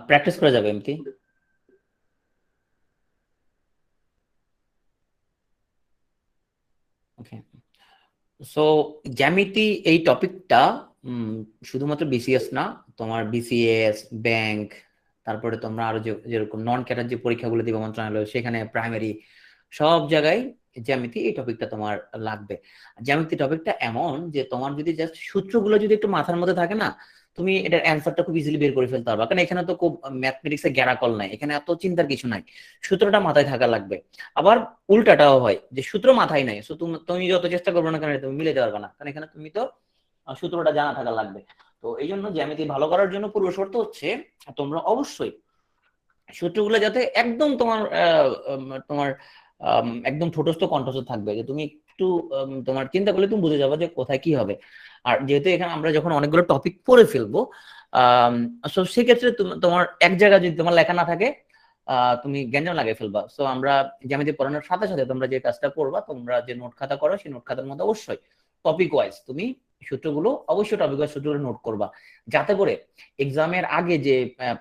Practice করা যাবে এমতি। ওকে, so জ্যামিতি এই টপিকটা শুধুমাত্র বিসিএস না, তোমার বিসিএস, ব্যাংক, তারপরে তোমরা আরো যেরকম নন ক্যাডার যে পরীক্ষাগুলো দিবে মন্ত্রণালয়, সেখানে প্রাইমারি সব জায়গায় জ্যামিতি এই টপিকটা তোমার লাগবে। জ্যামিতি টপিকটা এমন যে তোমার যদি জাস্ট সূত্রগুলো যদি একটু মাথার মধ্যে থাকে না, তুমি এটার অ্যান্সারটা খুব ইজিলি বের করে ফেলতে পারবা। কারণ এখানে তো খুব ম্যাথমেটিক্স এর গ্যারাকল নাই, এখানে এত চিন্তার কিছু নাই, সূত্রটা মাথায় থাকা লাগবে। আবার উল্টাটাও হয় যে সূত্র মাথায় নাই, সো তুমি যত চেষ্টা করবে না কেন তুমি মিলে পারবে না, কারণ এখানে তুমি তো সূত্রটা জানা থাকা লাগবে। তো এই জন্য জ্যামিতি ভালো করার জন্য পূর্ব শর্ত হচ্ছে তোমরা অবশ্যই সূত্রগুলো যাতে একদম তোমার একদম ঠোঁটস্থ কণ্ঠস্থ থাকবে, যে তুমি একটু তোমার চিন্তা করলে তুমি বুঝে যাবে যে কোথায় কি হবে। আর যেহেতু এখানে আমরা যখন অনেকগুলো টপিক পড়ে ফেলবো, সেক্ষেত্রে তোমার এক জায়গায় যদি তোমার লেখা না থাকে, তুমি গ্যাঞ্জাম লাগিয়ে ফেলবা। সো আমরা জ্যামিতি পড়ানোর সাথে সাথে তোমরা যে কাজটা করবা, তোমরা যে নোট খাতা করো সেই নোট খাতার মধ্যে অবশ্যই টপিক ওয়াইজ তুমি সূত্রগুলো, অবশ্যই টপিক ওয়াইজ সূত্রগুলো নোট করবা, যাতে করে এক্সামের আগে যে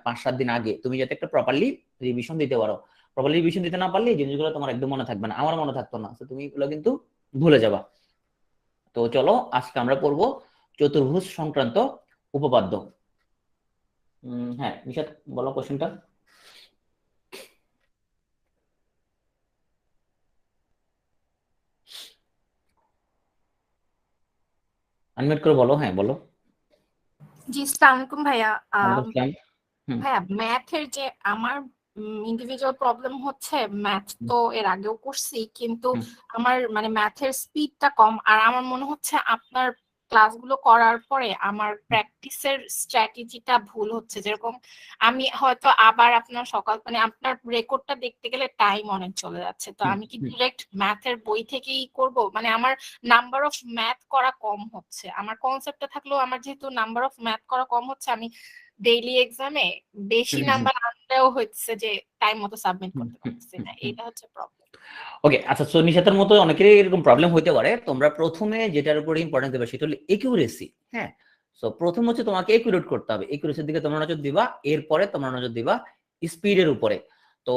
5-7 দিন আগে তুমি যাতে একটা প্রপারলি রিভিশন দিতে পারো। প্রপারলি রিভিশন দিতে না পারলে এই জিনিসগুলো তোমার একদম মনে থাকবে না, আমার মনে থাকতো না, তো তুমি এগুলো কিন্তু ভুলে যাবা। তো চলো আজকে আমরা পড়বো চতুর্ভুজ সংক্রান্ত উপপাদ্য। হ্যাঁ নিশাত, বলো কোশ্চেনটা। আনমিউট করে বলো, হ্যাঁ বলো। জি, আসসালামু আলাইকুম ভাইয়া। ওয়ালাইকুম আসসালাম। ভাইয়া, ম্যাথের যে আমার ইন্ডিভিজুয়াল প্রবলেম হচ্ছে, ম্যাথ তো এর আগেও করছি, কিন্তু আমার মানে ম্যাথের স্পিডটা কম। আর আমার মনে হচ্ছে আপনার ক্লাসগুলো করার পরে আমার প্র্যাকটিসের স্ট্র্যাটেজিটা ভুল হচ্ছে। যেরকম আমি হয়তো আবার আপনার মানে আপনার রেকর্ডটা দেখতে গেলে টাইম অনেক চলে যাচ্ছে। তো আমি কি ডিরেক্ট ম্যাথের বই থেকেই করব? মানে আমার নাম্বার অফ ম্যাথ করা কম হচ্ছে। আমার কনসেপ্টটা থাকলেও আমার যেহেতু নাম্বার অফ ম্যাথ করা কম হচ্ছে, আমি ডেইলি এক্সামে বেশি নাম্বার আনলেও হচ্ছে যে টাইম মতো সাবমিট করতে পারতেছি না। এটা হচ্ছে প্রবলেম। ওকে, আচ্ছা, সো নিশাতের মতো অনেকেরই এরকম প্রবলেম হতে পারে। তোমরা প্রথমে যেটার উপর ইম্পর্টেন্স দেবে সেটা হলো একিউরেসি। হ্যাঁ, সো প্রথম হচ্ছে তোমাকে একিউরেট করতে হবে, একিউরেসির দিকে তোমরা নজর দিবা, এরপরে তোমরা নজর দিবা স্পিডের উপরে। তো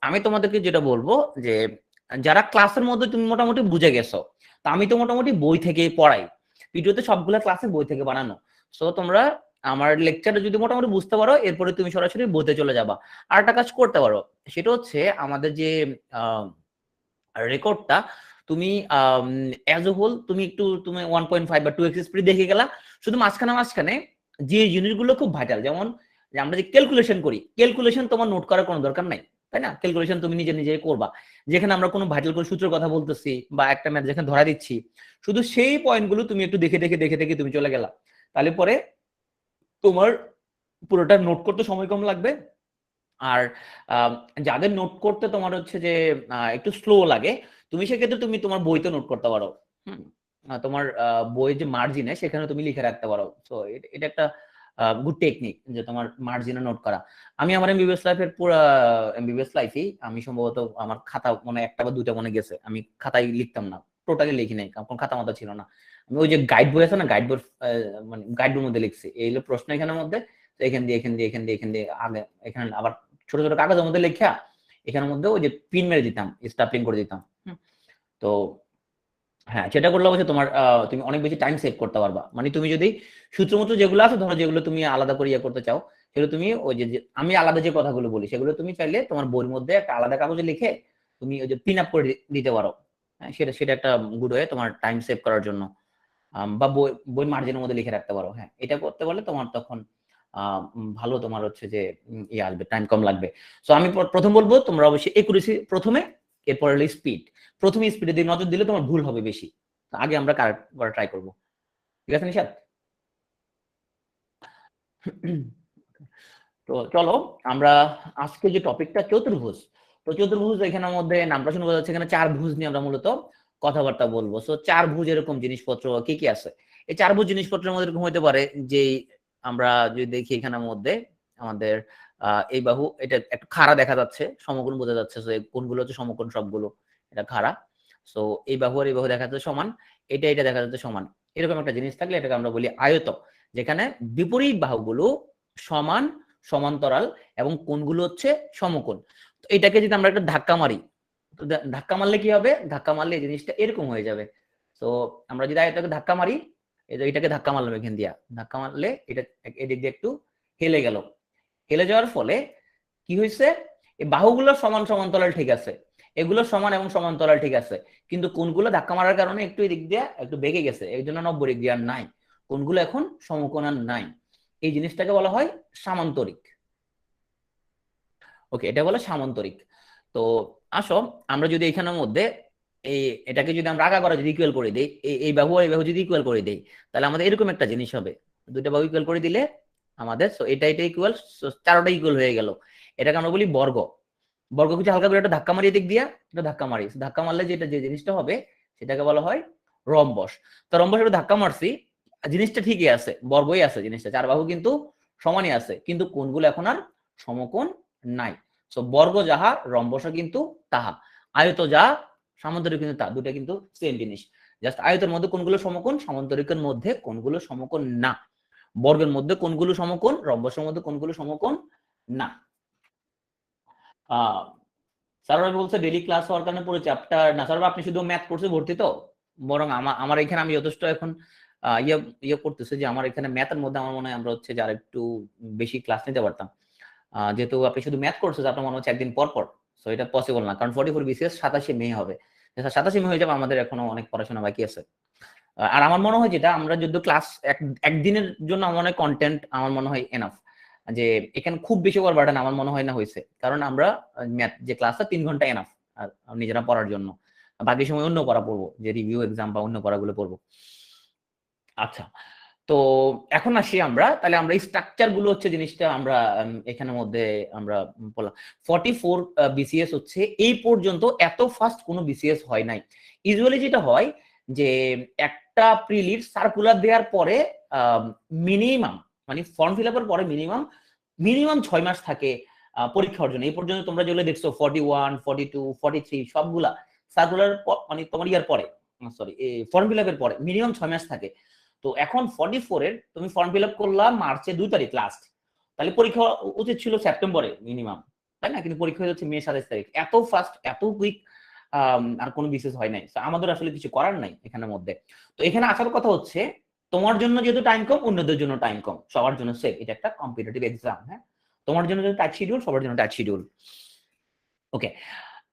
আমি তোমাদেরকে যেটা বলবো যে যারা ক্লাসের মধ্যে তুমি মোটামুটি বুঝে গেছো, তা আমি তো মোটামুটি বই থেকে পড়াই, ভিডিওতে সবগুলা ক্লাসে বই থেকে বানানো। সো তোমরা আমার লেকচারে যদি মোটামুটি বুঝতে পারো, এরপরে তুমি সরাসরি বইতে চলে যাবা। আর একটা কাজ করতে পারো, সেটা হচ্ছে আমাদের যে রেকর্ডটা তুমি অ্যাজ এ হোল তুমি একটু তুমি 1.5 বা 2x স্পিড দেখে গেলা, শুধু মাঝখানে মাঝখানে যে জিনিসগুলো খুব ভাইটাল, যেমন যে আমরা যে ক্যালকুলেশন করি, ক্যালকুলেশন তোমার নোট করার কোনো দরকার নাই, তাই না? ক্যালকুলেশন তুমি নিজে নিজে করবা, যেখানে আমরা কোনো ভাইটাল কোনো সূত্রের কথা বলতেছি বা একটা ম্যাথ যেখানে ধরা দিচ্ছি, শুধু সেই পয়েন্টগুলো তুমি একটু দেখে দেখে দেখে দেখে তুমি চলে গেলা, তাহলে পরে তোমার পুরোটা নোট করতে সময় কম লাগবে। আর যাদের নোট করতে তোমার হচ্ছে যে একটু স্লো লাগে, তুমি সেক্ষেত্রে তুমি তোমার বইতে নোট করতে পারো। তোমার বইয়ের যে মার্জিনে সেখানে তুমি লিখে রাখতে পারো। তো এটা একটা গুড টেকনিক যে তোমার মার্জিনে নোট করা। আমি আমার এমবিবিএস লাইফের পুরো এমবিবিএস লাইফেই আমি সম্ভবত আমার খাতা মনে একটা বা দুইটা মনে গেছে, আমি খাতায় লিখতাম না, টোটালি লিখি নাই, কারণ খাতা মাথা ছিল না। আমি ওই যে গাইড বই আছে না, গাইড বই, মানে গাইড বইয়ের মধ্যে লিখছি, এই হলো প্রশ্ন এখানের মধ্যে, এখান দিয়ে এখান দিয়ে এখান দিয়ে এখান দিয়ে আগে এখানে আবার ছোট ছোট কাগজের মধ্যে লেখা এখানের মধ্যে ওই যে পিন মেরে দিতাম, স্টাপলিং করে দিতাম। তো হ্যাঁ, সেটা করলে হচ্ছে তোমার তুমি অনেক বেশি টাইম সেভ করতে পারবা। মানে তুমি যদি সূত্রমত যেগুলো আছে, ধরো যেগুলো তুমি আলাদা করে ইয়ে করতে চাও, সেগুলো তুমি ওই যে আমি আলাদা যে কথাগুলো বলি সেগুলো তুমি চাইলে তোমার বইয়ের মধ্যে একটা আলাদা কাগজে লিখে তুমি ওই যে পিন আপ করে দিতে পারো। হ্যাঁ, সেটা সেটা একটা গুড ওয়ে তোমার টাইম সেভ করার জন্য। বা বই বই মার্জিনের মধ্যে লিখে রাখতে পারো। হ্যাঁ, এটা করতে পারলে তোমার তখন ভালো, তোমার হচ্ছে যে ইয়ে আসবে, টাইম কম লাগবে। সো আমি প্রথম বলবো তোমরা অবশ্যই একুরেসি প্রথমে, এরপর হলো স্পিড। প্রথমে স্পিডে দিয়ে নজর দিলে তোমার ভুল হবে বেশি। আগে আমরা কারেক্ট করা ট্রাই করবো, ঠিক আছে নিশাদ? তো চলো আমরা আজকে যে টপিকটা চতুর্ভুজ, তো চতুর্ভুজ এখানের মধ্যে নামটা শুনে বোঝা যাচ্ছে এখানে চার ভুজ নিয়ে আমরা মূলত কথাবার্তা বলবো। সো চার ভুজ এরকম জিনিসপত্র কি কি আছে? এই চার ভুজ জিনিসপত্রের মধ্যে এরকম হতে পারে যে আমরা যদি দেখি এখানের মধ্যে আমাদের এই বাহু, এটা একটা খাড়া দেখা যাচ্ছে, সমকোণ বোঝা যাচ্ছে, তো কোনগুলো হচ্ছে সমকোণ সবগুলো, এটা খাড়া। সো এই বাহু আর এই বাহু দেখা যাচ্ছে সমান, এটা এটা দেখা যাচ্ছে সমান। এরকম একটা জিনিস থাকলে এটাকে আমরা বলি আয়ত, যেখানে বিপরীত বাহুগুলো সমান সমান্তরাল এবং কোণগুলো হচ্ছে সমকোণ। তো এটাকে যদি আমরা একটা ধাক্কা মারি, তো ধাক্কা মারলে কি হবে? ধাক্কা মারলে এই জিনিসটা এরকম হয়ে যাবে। তো আমরা যদি আয়তটাকে ধাক্কা মারি, এটাকে ধাক্কা মারলাম এখান দিয়া, ধাক্কা মারলে এটা এদিক দিয়ে একটু হেলে গেল। হেলে যাওয়ার ফলে কি হয়েছে? এই বাহুগুলো সমান সমান্তরাল ঠিক আছে, এগুলো সমান এবং সমান্তরাল ঠিক আছে, কিন্তু কোণগুলো ধাক্কা মারার কারণে একটু এদিক দিয়ে একটু বেঁকে গেছে, এই জন্য 90 ডিগ্রি আর নাই, কোণগুলো এখন সমকোণ আর নাই। এই জিনিসটাকে বলা হয় সামান্তরিক। ওকে, এটা বলে সামান্তরিক। তো আসো আমরা যদি এখানের মধ্যে এটাকে যদি আমরা আগা করা যদি ইকুয়াল করে দিই, এই বাহু আর এই বাহু যদি ইকুয়াল করে দিই, তাহলে আমাদের এরকম একটা জিনিস হবে। দুইটা বাহু ইকুয়াল করে দিলে আমাদের এটা ইকুয়াল, চারোটা ইকুয়াল হয়ে গেল। এটাকে আমরা বলি বর্গ। বর্গ কিছু হালকা করে একটা ধাক্কা মারিয়ে দিক দিয়া, এটা ধাক্কা মারি, ধাক্কা মারলে যেটা যে জিনিসটা হবে সেটাকে বলা হয় রম্বস। তো রম্বস একটা ধাক্কা মারছি, জিনিসটা ঠিকই আছে, বর্গই আছে জিনিসটা, চার বাহু কিন্তু সমানই আছে, কিন্তু কোণগুলো এখন আর সমকোণ নাই। সো বর্গ যাহা রম্বস কিন্তু তাহা, আয়ত যা সামান্তরিক কিন্তু তা, দুটা কিন্তু সেম জিনিস। জাস্ট আয়তের মধ্যে কোণগুলো সমকোণ, সামান্তরিকের মধ্যে কোণগুলো সমকোণ না। বর্গের মধ্যে কোণগুলো সমকোণ, রম্বসের মধ্যে কোণগুলো সমকোণ না। স্যার বলছে ডেইলি ক্লাস হওয়ার কারণে পুরো চ্যাপ্টার না। স্যার আপনি শুধু ম্যাথ কোর্সে ভর্তি তো, বরং আমার এখানে আমি যথেষ্ট এখন ইয়ে করতেছে যে আমার এখানে ম্যাথের মধ্যে আমার মনে হয় আমরা হচ্ছে যারা একটু বেশি ক্লাস নিতে পারতাম, যেহেতু আপনি শুধু ম্যাথ করছেন আপনার মনে হচ্ছে একদিন পর পর, সো এটা পসিবল না, কারণ 44 বিসিএস 27 মে হবে, 27 মে হয়ে যাবে, আমাদের এখনো অনেক পড়াশোনা বাকি আছে। আর আমার মনে হয় যেটা আমরা যদি ক্লাস একদিনের জন্য আমার মনে হয় কন্টেন্ট আমার মনে হয় এনাফ, যে এখানে খুব বেশি ওভার বার্ডেন আমার মনে হয় না হয়েছে, কারণ আমরা ম্যাথ যে ক্লাসটা 3 ঘন্টা এনাফ আর নিজেরা পড়ার জন্য, বাকি সময় অন্য পড়া পড়বো, যে রিভিউ এক্সাম বা অন্য পড়াগুলো পড়বো। আচ্ছা, তো এখন আসি আমরা, তাহলে আমরা এই স্ট্রাকচার গুলো হচ্ছে জিনিসটা আমরা এখানের মধ্যে আমরা বললাম। 44 বিসিএস হচ্ছে এই পর্যন্ত এত ফাস্ট কোনো বিসিএস হয় নাই। ইউজুয়ালি যেটা হয় যে একটা প্রিলিড সার্কুলার দেওয়ার পরে মিনিমাম, মানে ফর্ম ফিল আপের পরে মিনিমাম 6 মাস থাকে পরীক্ষার জন্য। এই পর্যন্ত তোমরা যেগুলো দেখছো 41, 42, 43 সবগুলা সার্কুলার মানে তোমার ইয়ার পরে, সরি ফর্ম ফিল আপের পরে মিনিমাম 6 মাস থাকে। তো এখন 44 এর তুমি ফর্ম ফিল আপ করলাম মার্চে 2 তারিখ লাস্ট, তাহলে পরীক্ষা উচিত ছিল সেপ্টেম্বরে মিনিমাম, তাই না? কিন্তু পরীক্ষা হচ্ছে মে 27 তারিখ। এত ফাস্ট এত কুইক আর কোনো বিশেষ হয় নাই, আমাদের আসলে কিছু করার নাই এখানের মধ্যে। তো এখানে আসার কথা হচ্ছে তোমার জন্য যেহেতু টাইম কম, অন্যদের জন্য টাইম কম, সবার জন্য সেম, এটা একটা কম্পিটিটিভ এক্সাম। হ্যাঁ, তোমার জন্য টাইট শিডিউল, সবার জন্য টাইট শিডিউল। ওকে,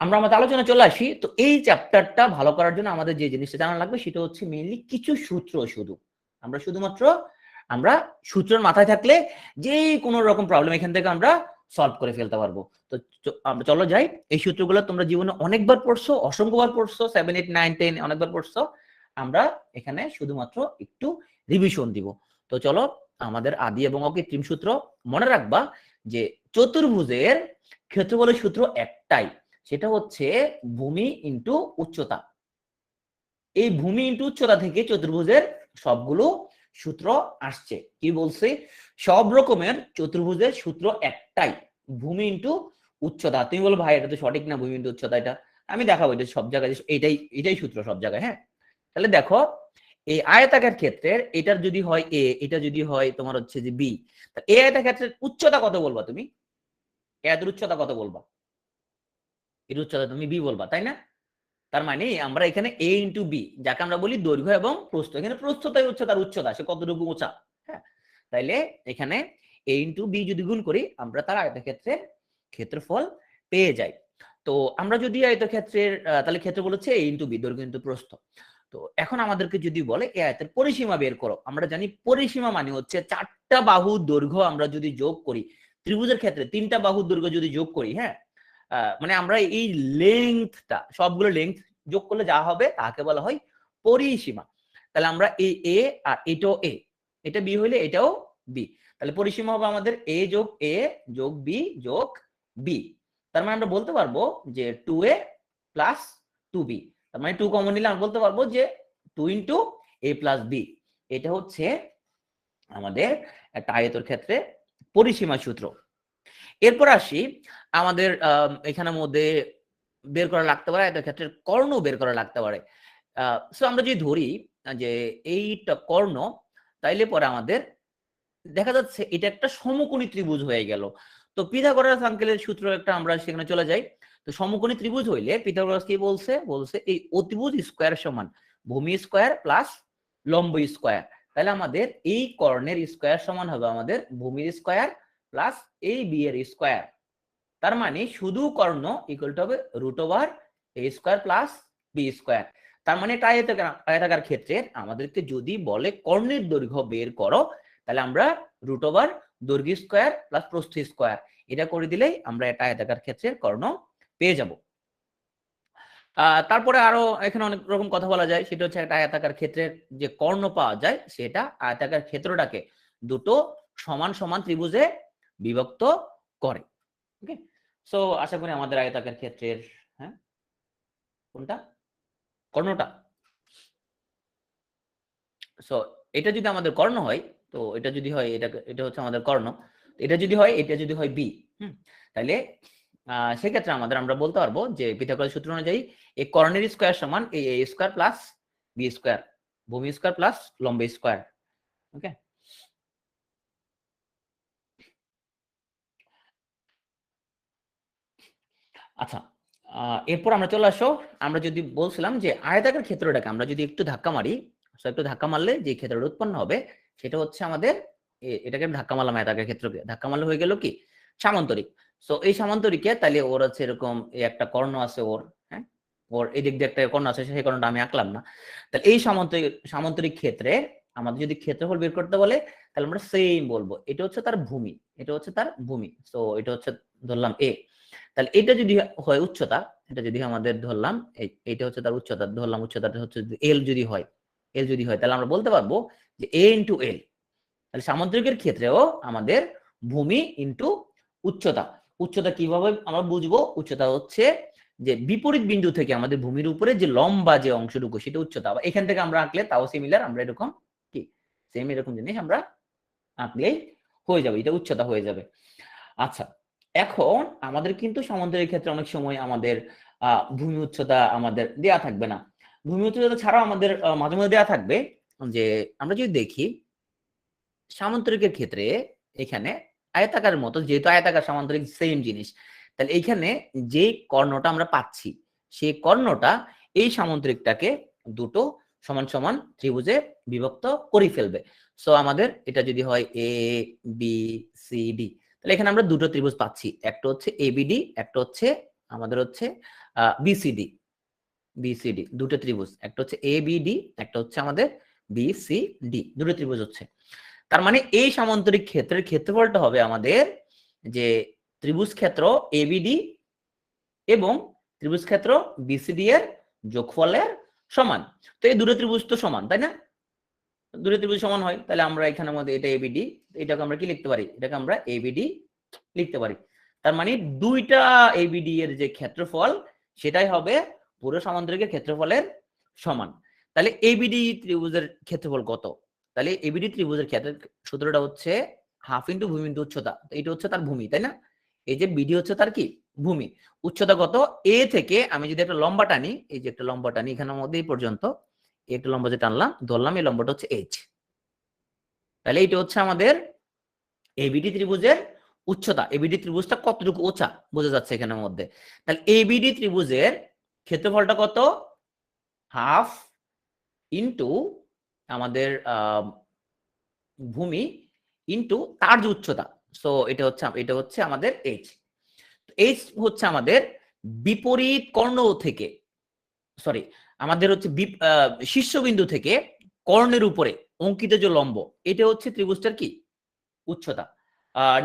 আমরা আমাদের আলোচনা চলে আসি। তো এই চ্যাপ্টারটা ভালো করার জন্য আমাদের যে জিনিসটা জানা লাগবে সেটা হচ্ছে মেইনলি কিছু সূত্র। শুধুমাত্র আমরা সূত্রের মাথায় থাকলে যে কোনো রকম প্রবলেম এখান থেকে আমরা সলভ করে ফেলতে পারবো। তো আমরা চলো যাই, এই সূত্রগুলো তোমরা জীবনে অনেকবার পড়ছো, অসংখ্যবার পড়ছো, 7, 8, 9, 10 অনেকবার পড়ছো। আমরা এখানে শুধুমাত্র একটু রিভিশন দিব। তো চলো, আমাদের আদি এবং অকৃত্রিম সূত্র মনে রাখবা যে চতুর্ভুজের ক্ষেত্রফলের সূত্র একটাই, সেটা হচ্ছে ভূমি ইন্টু উচ্চতা। এই ভূমি ইন্টু উচ্চতা থেকে চতুর্ভুজের সবগুলো সূত্র আসছে। কি বলছে? সব রকমের চতুর্ভুজের সূত্র একটাই, ভূমি ইন্টু উচ্চতা। তুমি বলো ভাই এটা তো সঠিক না, ভূমি ইন্টু উচ্চতা, এটা আমি দেখাবো এটা সব জায়গায় এটাই সূত্র সব জায়গায়। হ্যাঁ, তাহলে দেখো এই আয়তাকার ক্ষেত্রের এটার যদি হয় এ, এটা যদি হয় তোমার হচ্ছে যে বি, এই আয়তাক্ষেত্রের উচ্চতা কত বলবা তুমি? এর উচ্চতা কত বলবা? এর উচ্চতা তুমি বি বলবা, তাই না? তার মানে আমরা এখানে এ ইন্টু বি, যাকে আমরা বলি দৈর্ঘ্য এবং প্রস্থ, এখানে প্রস্থতাই হচ্ছে তার উচ্চতা, সে কতটুকু উঁচা। হ্যাঁ, তাইলে এখানে এ ইন্টু বি যদি গুণ করি আমরা তার আয়তক্ষেত্রের ক্ষেত্রফল পেয়ে যাই। তো আমরা যদি আয়তক্ষেত্রের তাহলে ক্ষেত্রফল হচ্ছে এ ইন্টু বি, দৈর্ঘ্য ইন্টু প্রস্থ। তো এখন আমাদেরকে যদি বলে এই আয়তের পরিসীমা বের করো, আমরা জানি পরিসীমা মানে হচ্ছে 4টা বাহুর দৈর্ঘ্য আমরা যদি যোগ করি, ত্রিভুজের ক্ষেত্রে 3টা বাহুর দৈর্ঘ্য যদি যোগ করি, হ্যাঁ, মানে আমরা এই লেংথটা সবগুলো লেংথ যোগ করলে যা হবে তাকে বলা হয় পরিসীমা। তাহলে আমরা এই এ আর এটাও এ, এটা বি হইলে এটাও বি, তাহলে পরিসীমা হবে আমাদের এ যোগ এ যোগ বি যোগ বি। তার মানে আমরা বলতে পারবো যে 2a প্লাস 2b, তার মানে 2 কমন নিলে আমরা বলতে পারবো যে 2 ইন্টু a প্লাস বি। এটা হচ্ছে আমাদের একটা আয়তর ক্ষেত্রে পরিসীমা সূত্র। এরপর আসি আমাদের এখানের মধ্যে বের করা লাগতে পারে আয়তের ক্ষেত্রে কর্ণ বের করা লাগতে পারে। সো আমরা যদি ধরি যে এইটা কর্ণ, তাইলে পরে আমাদের দেখা যাচ্ছে এটা একটা সমকোণী ত্রিভুজ হয়ে গেল। তো পিথাগোরাস আঙ্কেলের সূত্র একটা আমরা সেখানে চলে যাই। তো সমকোণী ত্রিভুজ হইলে পিথাগোরাস কি বলছে, বলছে এই অতিভুজ স্কয়ার সমান ভূমি স্কয়ার প্লাস লম্ব স্কয়ার। তাহলে আমাদের এই কর্ণের স্কয়ার সমান হবে আমাদের ভূমির স্কয়ার প্লাস এই বি এর স্কয়ার। তার মানে শুধু কর্ণ ইকুয়াল টু হবে root over a square plus B square. তার মানে এটা আয়তাকার ক্ষেত্রের আমাদেরকে যদি বলে কর্ণের দৈর্ঘ্য বের করো, তাহলে আমরা রুট ওভার দৈর্ঘ্য স্কয়ার প্লাস প্রস্থ স্কয়ার এটা করে দিলেই আমরা এটা আয়তাকার ক্ষেত্রের কর্ণ পেয়ে যাব। তারপরে আরো এখানে অনেক রকম কথা বলা যায়, সেটা হচ্ছে একটা আয়তাকার ক্ষেত্রের যে কর্ণ পাওয়া যায় সেটা আয়তাকার ক্ষেত্রটাকে দুটো সমান সমান ত্রিভুজে বিভক্ত করে। ওকে, সো আশা করি আমাদের আয়তাকার ক্ষেত্রের, হ্যাঁ কোনটা, কর্ণটা, সো এটা যদি আমাদের কর্ণ হয়, তো এটা যদি হয় এটা হচ্ছে আমাদের কর্ণ, এটা যদি হয় বি, তাহলে সেক্ষেত্রে আমরা বলতে পারবো যে পিথাগোরাস সূত্র অনুযায়ী এই কর্ণের স্কয়ার সমান এই এ স্কয়ার প্লাস বি স্কয়ার, ভূমি স্কয়ার প্লাস লম্ব স্কয়ার। ওকে, আচ্ছা, এরপর আমরা চলে আসো, আমরা যদি বলছিলাম যে আয়তাকার ক্ষেত্রটাকে আমরা যদি একটু ধাক্কা মারি, একটু ধাক্কা মারলে যে ক্ষেত্রটা উৎপন্ন হবে সেটা হচ্ছে আমাদের এটাকে ধাক্কা মারলাম, আয়তাকার ক্ষেত্রকে ধাক্কা মারলে হয়ে গেল কি সামান্তরিক। সো এই সামান্তরিকে তাহলে ওর হচ্ছে এরকম একটা কর্ণ আছে ওর, হ্যাঁ ওর এদিক দিয়ে একটা কর্ণ আছে, সেই কর্ণটা আমি আঁকলাম না। তাহলে এই সামান্তরিক ক্ষেত্রে আমাদের যদি ক্ষেত্রফল বের করতে বলে তাহলে আমরা সেম বলবো এটা হচ্ছে তার ভূমি, এটা হচ্ছে তার ভূমি। সো এটা হচ্ছে ধরলাম এ, তাহলে এটা যদি হয় উচ্চতা, এটা যদি আমাদের ধরলাম এইটা হচ্ছে তার উচ্চতা, ধরলাম উচ্চতাটা হচ্ছে এল যদি হয়, তাহলে আমরা বলতে পারবো যে এ ইন্টু এল। তাহলে সামুদ্রিকের ক্ষেত্রেও আমাদের ভূমি ইন্টু উচ্চতা। উচ্চতা কিভাবে আমরা বুঝবো, উচ্চতা হচ্ছে যে বিপরীত বিন্দু থেকে আমাদের ভূমির উপরে যে লম্বা যে অংশটুকু সেটা উচ্চতা। এখান থেকে আমরা আঁকলে তাও সিমিলার, আমরা এরকম কি সেম এরকম জিনিস আমরা আঁকলেই হয়ে যাবে, এটা উচ্চতা হয়ে যাবে। আচ্ছা, এখন আমাদের কিন্তু সামুদ্রিক ক্ষেত্রে অনেক সময় আমাদের ভূমি উচ্চতা আমাদের দেয়া থাকবে না। ভূমি উচ্চতা ছাড়াও আমাদের মাঝে মাঝে দেয়া থাকবে, যে আমরা যদি দেখি সামান্তরিকের ক্ষেত্রে এখানে আয়তাকারের মতো, যেহেতু আয়তাকার সামান্তরিক সেম জিনিস, তাহলে এইখানে যে কর্ণটা আমরা পাচ্ছি সেই কর্ণটা এই সামান্তরিকটাকে দুটো সমান সমান ত্রিভুজে বিভক্ত করে ফেলবে। সো আমাদের এটা যদি হয় এ বি সি ডি, তাহলে এখানে আমরা দুটো ত্রিভুজ পাচ্ছি, একটা হচ্ছে এবিডি, একটা হচ্ছে আমাদের হচ্ছে বিসিডি। দুটো ত্রিভুজ, একটা হচ্ছে এবিডি, একটা হচ্ছে আমাদের বিসিডি, দুটো ত্রিভুজ হচ্ছে। তার মানে এই সামান্তরিক ক্ষেত্রের ক্ষেত্রফলটা হবে আমাদের যে ত্রিভুজ ক্ষেত্র এবিডি এবং ত্রিভুজ ক্ষেত্র বিসিডি এর যোগফলের সমান। তো এই দুটো ত্রিভুজ তো সমান, তাই না? দুটো ত্রিভুজ সমান হয়, তাহলে আমরা এখানের মধ্যে এটা এবিডি, এটাকে আমরা কি লিখতে পারি, এটাকে আমরা এবিডি লিখতে পারি। তার মানে দুইটা এবিডি এর যে ক্ষেত্রফল সেটাই হবে পুরো সামান্তরিকের ক্ষেত্রফলের সমান। তাহলে এবিডি ত্রিভুজের ক্ষেত্রফল কত? তাহলে এবিডি ত্রিভুজের ক্ষেত্রে সূত্রটা হচ্ছে হাফ ইন্টু ভূমি ইন্টু উচ্চতা। এটা হচ্ছে তার ভূমি, তাই না? এই যে বিডি হচ্ছে তার কি ভূমি। উচ্চতা কত? এ থেকে আমি যদি একটা লম্বা টানি, এই যে একটা লম্বা টানি এখানের মধ্যে এই পর্যন্ত, একটা লম্বা যে টানলাম ধরলাম, এই লম্বাটা হচ্ছে এইচ। তাহলে এটা হচ্ছে আমাদের এবিডি ত্রিভুজের উচ্চতা। এবিডি ত্রিভুজটা কতটুকু উঁচা বোঝা যাচ্ছে এখানের মধ্যে। তাহলে এবিডি ত্রিভুজের ক্ষেত্রফলটা কত? হাফ ইন্টু আমাদের ভূমি ইন্টু তার যে উচ্চতা। সো এটা হচ্ছে আমাদের এইচ। এইচ হচ্ছে আমাদের বিপরীত কর্ণ থেকে, সরি আমাদের হচ্ছে শীর্ষবিন্দু থেকে কর্ণের উপরে অঙ্কিত যে লম্ব, এটা হচ্ছে ত্রিভুজটার কি উচ্চতা।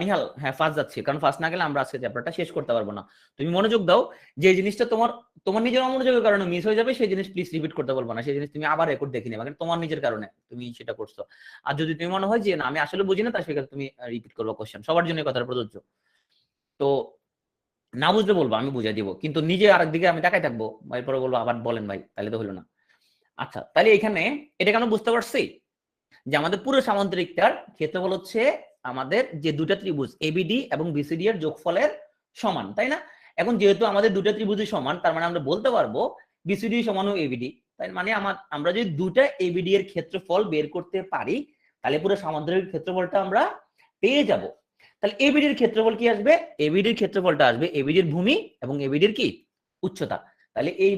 নিহাল, হ্যাঁ ফার্স্ট যাচ্ছি, কারণ ফার্স্ট না গেলে আমরা আজকে চ্যাপ্টারটা শেষ করতে পারবো না। তুমি মনোযোগ দাও, যে জিনিসটা তোমার নিজের অমনোযোগের কারণে মিস হয়ে যাবে সেই জিনিস প্লিজ রিপিট করতে বলবো না, সেই জিনিস তুমি আবার রেকর্ড দেখে নেবে, কারণ তোমার নিজের কারণে তুমি সেটা করছো। আর যদি তুমি মনে হয় যে না আমি আসলে বুঝি না, তার সেক্ষেত্রে তুমি রিপিট করবো কোশ্চেন, সবার জন্য কথাটা প্রযোজ্য। তো না বুঝলে বলবো, আমি বুঝাই দিব, কিন্তু নিজে আরেকদিকে আমি তাকাই থাকবো, এরপরে বলবো আবার বলেন ভাই, তাহলে তো হলো না। আচ্ছা, তাহলে এখানে এটাকে আমরা বুঝতে পারছি যে আমাদের পুরো সামান্তরিকটার ক্ষেত্রফল হচ্ছে আমাদের যে দুটা ত্রিভুজ এবিডি এবং বিসিডি এর যোগফলের সমান, তাই না? এখন যেহেতু আমাদের দুটা ত্রিভুজই সমান, তার মানে আমরা বলতে পারবো বিসিডি সমান ও এবিডি। তাই মানে আমরা যদি দুটা এবিডি এর ক্ষেত্রফল বের করতে পারি, তাহলে পুরো সামান্তরিক ক্ষেত্রফলটা আমরা পেয়ে যাব। তাহলে এবিডির ক্ষেত্রফল কি আসবে? এবিডির ক্ষেত্রফলটা আসবে এবিডির ভূমি এবং এবিডির কি উচ্চতা। তাহলে এই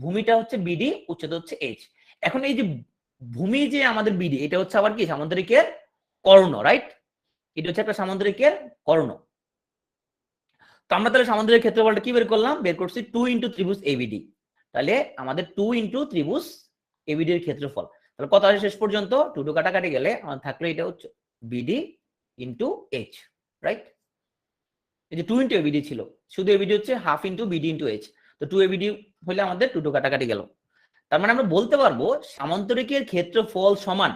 ভূমিটা হচ্ছে বিডি, উচ্চতা হচ্ছে এইচ। এখন এই যে ভূমি যে আমাদের বিডি, এটা হচ্ছে আবার কি সামান্তরিকের কর্ণ, রাইট? এটা হচ্ছে একটা সামান্তরিকের কর্ণ। তো আমরা তাহলে সামান্তরিক ক্ষেত্রফলটা কি বের করলাম? বের করছি 2 ইন্টু ত্রিভুজ এবিডি। তাহলে আমাদের 2 ইন্টু ত্রিভুজ এবিডি এর ক্ষেত্রফল। তাহলে কত আসে শেষ পর্যন্ত? 2 কাটাকাটি গেলে আমার থাকলো এটা হচ্ছে বিডি ইন্টু এইচ, রাইট? এই যে 2 ইন্টু এবিডি ছিল, শুধু এবিডি হচ্ছে half into BD into H. তো 2 এবিডি হলে আমাদের 2 কাটাকাটি গেল। তার মানে আমরা বলতে পারবো সামান্তরিকের ক্ষেত্রফল সমান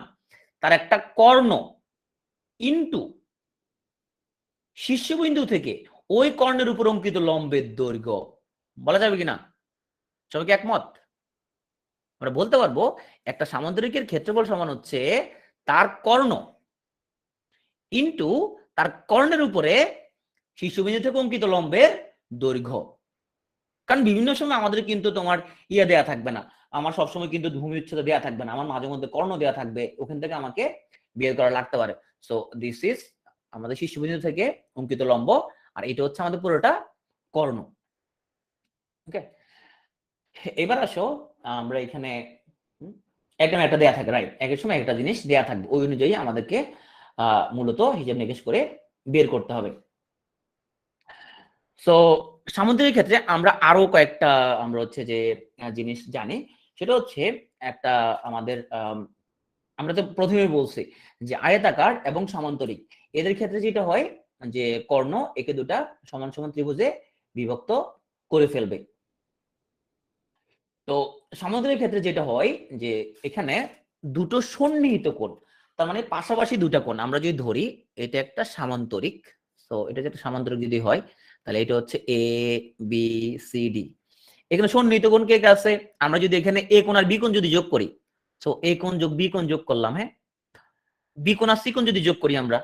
তার একটা কর্ণ ইন্টু শীর্ষবিন্দু থেকে ওই কর্ণের উপর অঙ্কিত লম্বের দৈর্ঘ্য। বলা যাবে কিনা? সবাই কি একমত? আমরা বলতে পারবো একটা সামান্তরিকের ক্ষেত্রফল সমান হচ্ছে তার কর্ণ ইন্টু তার কর্ণের উপরে শীর্ষবিন্দু থেকে অঙ্কিত লম্বের দৈর্ঘ্য। কারণ বিভিন্ন সময় আমাদের কিন্তু তোমার ইয়ে দেয়া থাকবে না, আমার সবসময় কিন্তু ভূমি উচ্চতা দেয়া থাকবে না, আমার মাঝে মধ্যে কর্ণ দেয়া থাকবে, ওখান থেকে আমাকে বের করা লাগতে পারে। সো দিস ইজ আমাদের শীর্ষবিন্দু থেকে অঙ্কিত লম্ব, আর এটা হচ্ছে আমাদের পুরোটা কর্ণ। ওকে, এবার আসো আমরা এখানে একটা দেয়া থাকে, রাইট? একের সময় একটা জিনিস দেয়া থাকবে, ওই অনুযায়ী আমাদেরকে মূলত হিসাব নিকেশ করে বের করতে হবে। সো সামুদ্রিক ক্ষেত্রে আমরা আরো কয়েকটা আমরা হচ্ছে যে জিনিস জানি, সেটা হচ্ছে একটা আমাদের আমরা তো প্রথমে বলছি যে আয়তাকার এবং সামান্তরিক এদের ক্ষেত্রে যেটা হয় যে কর্ণ একে দুটা সমান সমান ত্রিভুজে বিভক্ত করে ফেলবে। তো সামান্তরিক ক্ষেত্রে যেটা হয় যে এখানে দুটো সন্নিহিত কোণ, তার মানে পাশাপাশি দুটা কোণ আমরা যদি ধরি, এটা একটা সামান্তরিক। তো এটা যেটা সামান্তরিক যদি হয় তাহলে এটা হচ্ছে এ বি সি ডি। এখানে সন্নিহিত কোণ কে আছে? আমরা যদি এখানে এ কোণ আর বি কোণ যদি যোগ করি, সো এ কোণ যোগ বি কোণ যোগ করলাম, হ্যাঁ, বি কোণ আর সি কোণ যদি যোগ করি আমরা,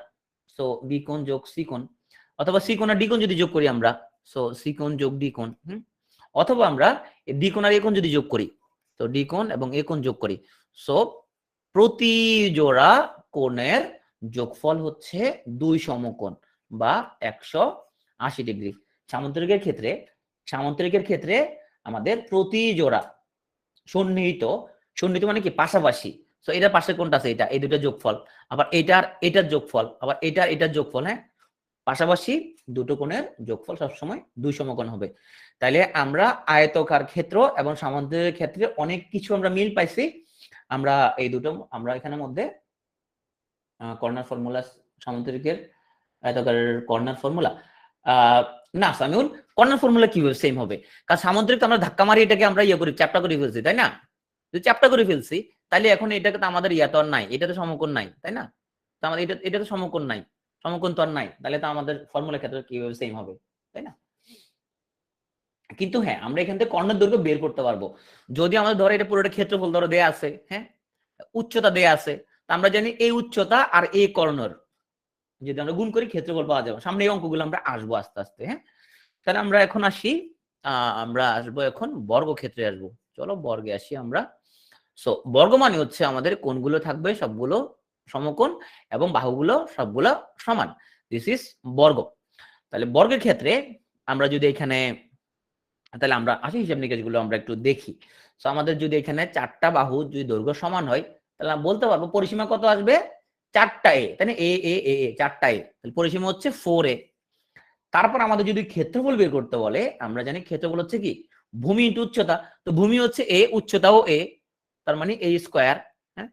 সো বি কোণ যোগ সি কোণ, অথবা সি কোণ আর ডি কোণ যদি যোগ করি আমরা, সো সি কোণ যোগ ডি কোণ, অথবা আমরা ডি কোণ আর এ কোণ যদি যোগ করি, তো ডি কোণ এবং এ কোণ যোগ করি, সো প্রতি জোড়া কোণের যোগফল হচ্ছে 2 সমকোণ বা 180 ডিগ্রি। সামান্তরিকের ক্ষেত্রে আমাদের প্রতি জোড়া সন্নিহিত, সন্নিহিত মানে কি পাশাপাশি, সো এটার পাশে কোনটা আছে? এটা, এই দুটো যোগফল, আবার এটার যোগফল, আবার এটার যোগফল, হ্যাঁ, পাশাপাশি দুটো কোণের যোগফল সবসময় 2 সমকোণ হবে। তাইলে আমরা আয়তকার ক্ষেত্র এবং সামান্তরিকের ক্ষেত্রে অনেক কিছু আমরা মিল পাইছি। আমরা এই দুটো আমরা এখানের মধ্যে কর্নার ফর্মুলা, সামান্তরিকের আয়তকারের কর্নার ফর্মুলা না সামিউল, কর্নার ফর্মুলা কিভাবে সেম হবে? কারণ সামান্তরিক আমরা ধাক্কা মারি এটাকে আমরা ইয়ে করি, চ্যাপ্টা করে ফেলছি, তাই না? যদি চ্যাপ্টা করে ফেলছি তাহলে এখন এটাকে তো আমাদের ইয়া তো আর নাই, এটা তো সমকোণ নাই, তাই না? তো আমাদের এটা তো সমকোণ নাই, সমকোণ তো আর নাই, তাহলে তো আমাদের ফর্মুলা ক্ষেত্রে কিভাবে সেম হবে, তাই না? কিন্তু হ্যাঁ, আমরা এখান থেকে কর্ণের দৈর্ঘ্য বের করতে পারবো যদি আমাদের ধরো এটা পুরোটা ক্ষেত্রফল ধরো দেয়া আছে, হ্যাঁ, উচ্চতা দেয়া আছে, আমরা জানি এই উচ্চতা আর এই কর্ণের যদি আমরা গুণ করি ক্ষেত্রফল পাওয়া যাবে। সামনে এই অঙ্কগুলো আমরা আসবো আস্তে আস্তে, হ্যাঁ। তাহলে আমরা এখন আসি, আমরা আসবো এখন বর্গক্ষেত্রে আসবো। চলো বর্গে আসি আমরা। সো বর্গ মানে হচ্ছে আমাদের কোণগুলো থাকবে সবগুলো সমকোণ এবং বাহুগুলো সবগুলো সমান, দিস ইজ বর্গ। তাহলে বর্গের ক্ষেত্রে আমরা যদি এখানে, তাহলে আমরা আসি হিসাব নিকেশ গুলো আমরা একটু দেখি। সো আমাদের যদি এখানে 4টা বাহু যদি দৈর্ঘ্য সমান হয়, তাহলে আমরা বলতে পারবো পরিসীমা কত আসবে? 4টা এ, তাই না? এ এ এ 4টা এ, তাহলে পরিসীমা হচ্ছে 4a। তারপর আমাদের যদি ক্ষেত্রফল বের করতে বলে, আমরা জানি ক্ষেত্রফল হচ্ছে কি ভূমি ইন্টু উচ্চতা। তো ভূমি হচ্ছে এ, উচ্চতাও এ, তার মানে এ স্কয়ার, হ্যাঁ।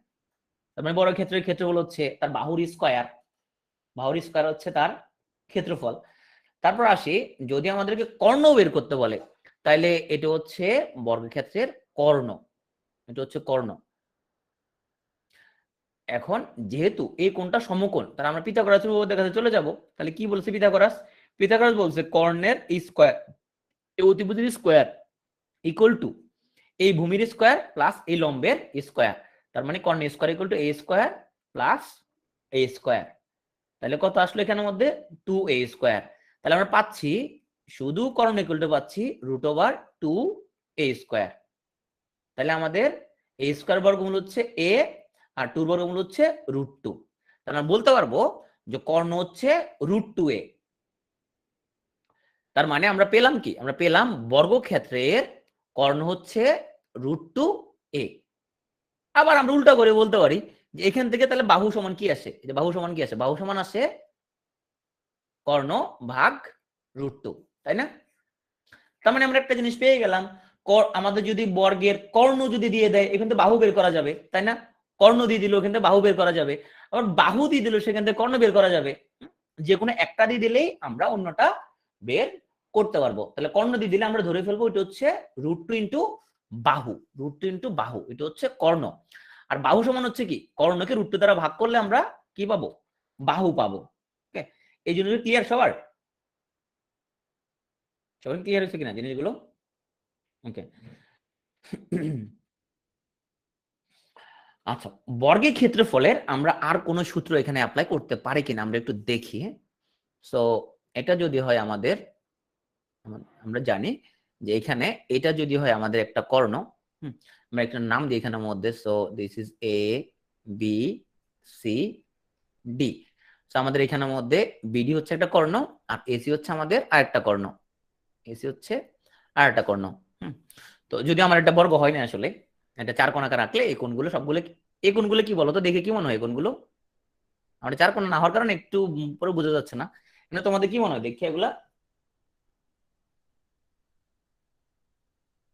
তার মানে বড় ক্ষেত্রের ক্ষেত্রফল হচ্ছে তার বাহুর স্কয়ার, বাহুর স্কয়ার হচ্ছে তার ক্ষেত্রফল। তারপর আসি, যদি আমাদেরকে কর্ণ বের করতে বলে, তাহলে এটা হচ্ছে বর্গক্ষেত্রের কর্ণ, এটা হচ্ছে কর্ণ। এখন যেহেতু এই কোণটা সমকোণ, তাহলে আমরা পিথাগোরাসের উপপাদ্যের কাছে চলে যাব। তাহলে কি বলছে পিথাগোরাস? পিথাগোরাস বলছে কর্ণের স্কয়ার, এই অতিভুজের স্কয়ার ইকুয়াল টু এই ভূমির স্কয়ার প্লাস এই লম্বের স্কয়ার। তার মানে কর্ণের square equal to A square plus A square. তাহলে কত আসলো এখানের মধ্যে? 2a square. তাহলে আমরা পাচ্ছি শুধু কর্ণ ইকুয়াল টু পাচ্ছি √2a স্কয়ার। তাহলে আমাদের a স্কয়ার বর্গমূল হচ্ছে a আর 2 বর্গমূল হচ্ছে √2। তাহলে আমরা বলতে পারবো যে কর্ণ হচ্ছে √2a। তার মানে আমরা পেলাম কি, আমরা পেলাম বর্গক্ষেত্রের কর্ণ হচ্ছে √2a। আবার আমরা উল্টা করে বলতে পারি যে এখান থেকে তাহলে বাহু সমান কি আসে, এই যে বাহু সমান কি আসে, বাহু সমান আসে কর্ণ ভাগ √2, তাই না? তার মানে আমরা একটা জিনিস পেয়ে গেলাম, আমাদের যদি বর্গের কর্ণ যদি দিয়ে দেয় এখান থেকে বাহু বের করা যাবে, তাই না? কর্ণ দিয়ে দিল এখান থেকে বাহু বের করা যাবে, আবার বাহু দিয়ে দিল সেখান থেকে কর্ণ বের করা যাবে। যে কোনো একটা দিয়ে দিলেই আমরা অন্যটা বের করতে পারবো। তাহলে কর্ণ দিয়ে দিলে আমরা ধরে ফেলবো এটা হচ্ছে √2 ইন্টু বাহু, √2 ইন্টু বাহু, এটা হচ্ছে কর্ণ। আর বাহু সমান হচ্ছে কি, কর্ণকে √2 দ্বারা ভাগ করলে আমরা কি পাবো, বাহু পাবো। ওকে, এই জন্য ক্লিয়ার সবার, সবাই ক্লিয়ার হচ্ছে কিনা জিনিসগুলো? ওকে। আচ্ছা, বর্গের ক্ষেত্রফলের আমরা আর কোন সূত্র এখানে অ্যাপ্লাই করতে পারি কিনা আমরা একটু দেখি। সো এটা যদি হয় আমাদের, আমরা জানি যে এখানে এটা যদি হয় আমাদের একটা কর্ণ, আমরা একটা নাম দিই এখানের মধ্যে। So this is A B C D. So আমাদের এখানের মধ্যে বিডি হচ্ছে একটা কর্ণ, আর এসি হচ্ছে আমাদের আরেকটা কর্ণ, এসি হচ্ছে আরেকটা কর্ণ। তো যদি আমার একটা বর্গ হয় না আসলে, এটা চার কোণাকার রাখলে এই কোণগুলো সবগুলো, এই কোণগুলো কি বলতো, দেখে কি মনে হয় কোণগুলো? আমাদের চার কোণা না হওয়ার কারণে একটু পরে বোঝা যাচ্ছে না, কিন্তু তোমাদের কি মনে হয় দেখি এগুলা?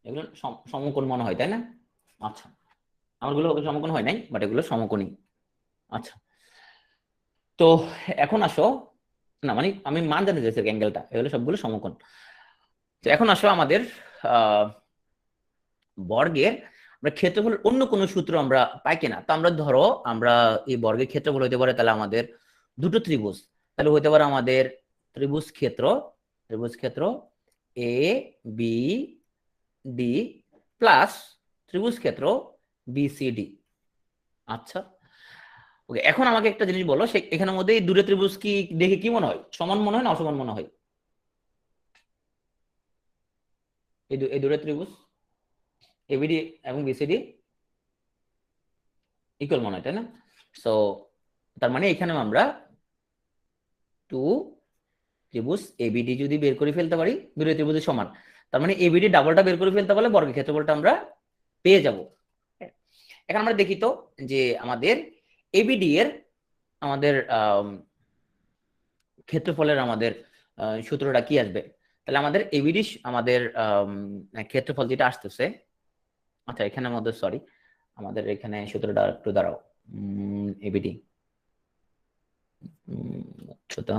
এগুলো সমকোণ মনে হয়, তাই না? আচ্ছা, আমারগুলো সমকোণ হয় নাই, বাট এগুলো সমকোণই। আচ্ছা, তো এখন আসো, না মানে আমি মান জানি যে অ্যাঙ্গেলটা, এগুলো সবগুলো সমকোণ। তো এখন আসো আমাদের বর্গের আমরা ক্ষেত্রফল অন্য কোনো সূত্র আমরা পাই কিনা। তো আমরা ধরো আমরা এই বর্গের ক্ষেত্রফল হইতে পারে তাহলে আমাদের দুটো ত্রিভুজ, তাহলে হইতে পারে আমাদের ত্রিভুজ ক্ষেত্র এ বি ডি প্লাস ত্রিভুজ ক্ষেত্র বিসিডি। আচ্ছা, ওকে, এখন আমাকে একটা জিনিস বলো, সে এখানের মধ্যে এই দুটো ত্রিভুজ কি দেখে কি মনে হয়, সমান মনে হয় না অসমান মনে হয়? এই দুটো ত্রিভুজ এবিডি এবং বিসিডি ইকুয়াল মনে হয়, তাই না? সো তার মানে এখানে আমরা টু ত্রিভুজ এবিডি যদি বের করে ফেলতে পারি, দুটো ত্রিভুজের সমান, তার মানে এবিডি ডাবলটা বের করে ফেলতে পারলে বর্গের ক্ষেত্রফলটা আমরা পেয়ে যাব। এখন আমরা দেখি তো যে আমাদের এবিডি এর আমাদের ক্ষেত্রফলের আমাদের সূত্রটা কি আসবে। তাহলে আমাদের এবিডি আমাদের ক্ষেত্রফল যেটা আসতেছে, আচ্ছা এখানের মধ্যে সরি, আমাদের এখানে সূত্রটা একটু দাঁড়াও, এবিডি উচ্চতা,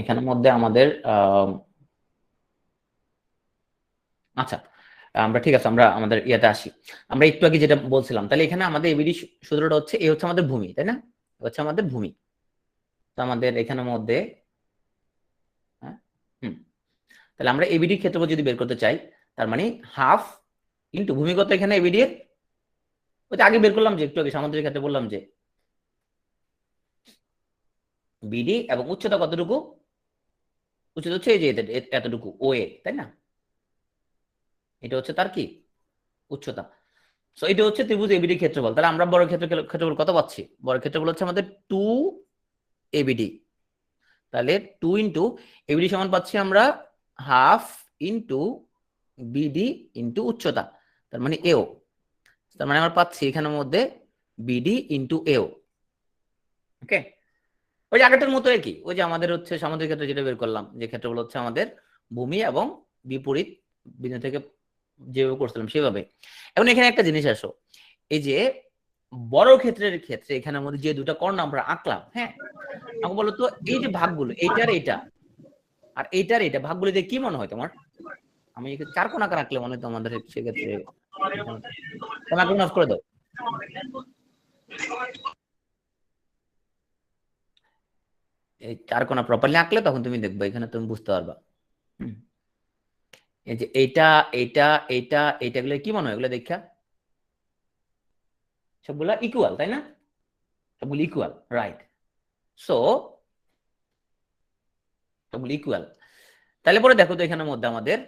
এখানের মধ্যে আমাদের আচ্ছা আমরা ঠিক আছে, আমরা আমাদের ইয়েতে আসি। আমরা একটু আগে যেটা বলছিলাম, তাহলে এখানে আমাদের এবিডি সূত্রটা হচ্ছে এ হচ্ছে আমাদের ভূমি, তাই না? হচ্ছে আমাদের ভূমি। তো আমাদের এখানের মধ্যে তাহলে আমরা এবিডি ক্ষেত্রফল যদি বের করতে চাই, তার মানে হাফ ইন্টু ভূমিগত, এখানে এবিডি এর ওই আগে বের করলাম যে একটু আগে সামুদ্রিক ক্ষেত্রে বললাম যে বিডি এবং উচ্চতা কতটুকু, উচ্চতা হচ্ছে এই যে এতটুকু ও এ, তাই না? এটা হচ্ছে তার কি উচ্চতা। সো এটা হচ্ছে ত্রিভুজ এবিডি ক্ষেত্রফল। তাহলে আমরা বড় ক্ষেত্রফল কত পাচ্ছি, বড় ক্ষেত্রফল হচ্ছে আমাদের 2 এবিডি। তাহলে 2 ইন্টু এবিডি সমান পাচ্ছি আমরা হাফ ইন্টু বিডি ইন্টু উচ্চতা, তার মানে এও। তার মানে আমরা পাচ্ছি এখানের মধ্যে বিডি ইন্টু এও। ওকে, ওই যে আগেরটার মতো আর কি, ওই যে আমাদের হচ্ছে সামুদ্রিক ক্ষেত্রে যেটা বের করলাম, যে ক্ষেত্রফল হচ্ছে আমাদের ভূমি এবং বিপরীত বিন্দু থেকে যেভাবে করছিলাম সেভাবে। এখন এখানে একটা জিনিস আসো, এই যে বড় ক্ষেত্রের ক্ষেত্রে এখানের মধ্যে যে দুটা কর্ণ আমরা আঁকলাম, হ্যাঁ, আমাকে বলো তো এই যে ভাগগুলো, এইটার এইটা আর এইটার এইটা ভাগগুলো দিয়ে কি মনে হয় তোমার? আমি চার কোণ আঁকা রাখলে মনে হয় তোমাদের সেক্ষেত্রে তোমাকে মাফ করে দাও। এই চার কোণা প্রপারলি আঁকলে তখন তুমি দেখবে এখানে তুমি বুঝতে পারবা। এই যে এইটা এইটা এইটা এইটাগুলো কি মনে হয়, এগুলো দেখা সবগুলা ইকুয়াল, তাই না? সবগুলো ইকুয়াল, রাইট? সো সবগুলো ইকুয়াল। তাহলে পরে দেখো তো এখানের মধ্যে আমাদের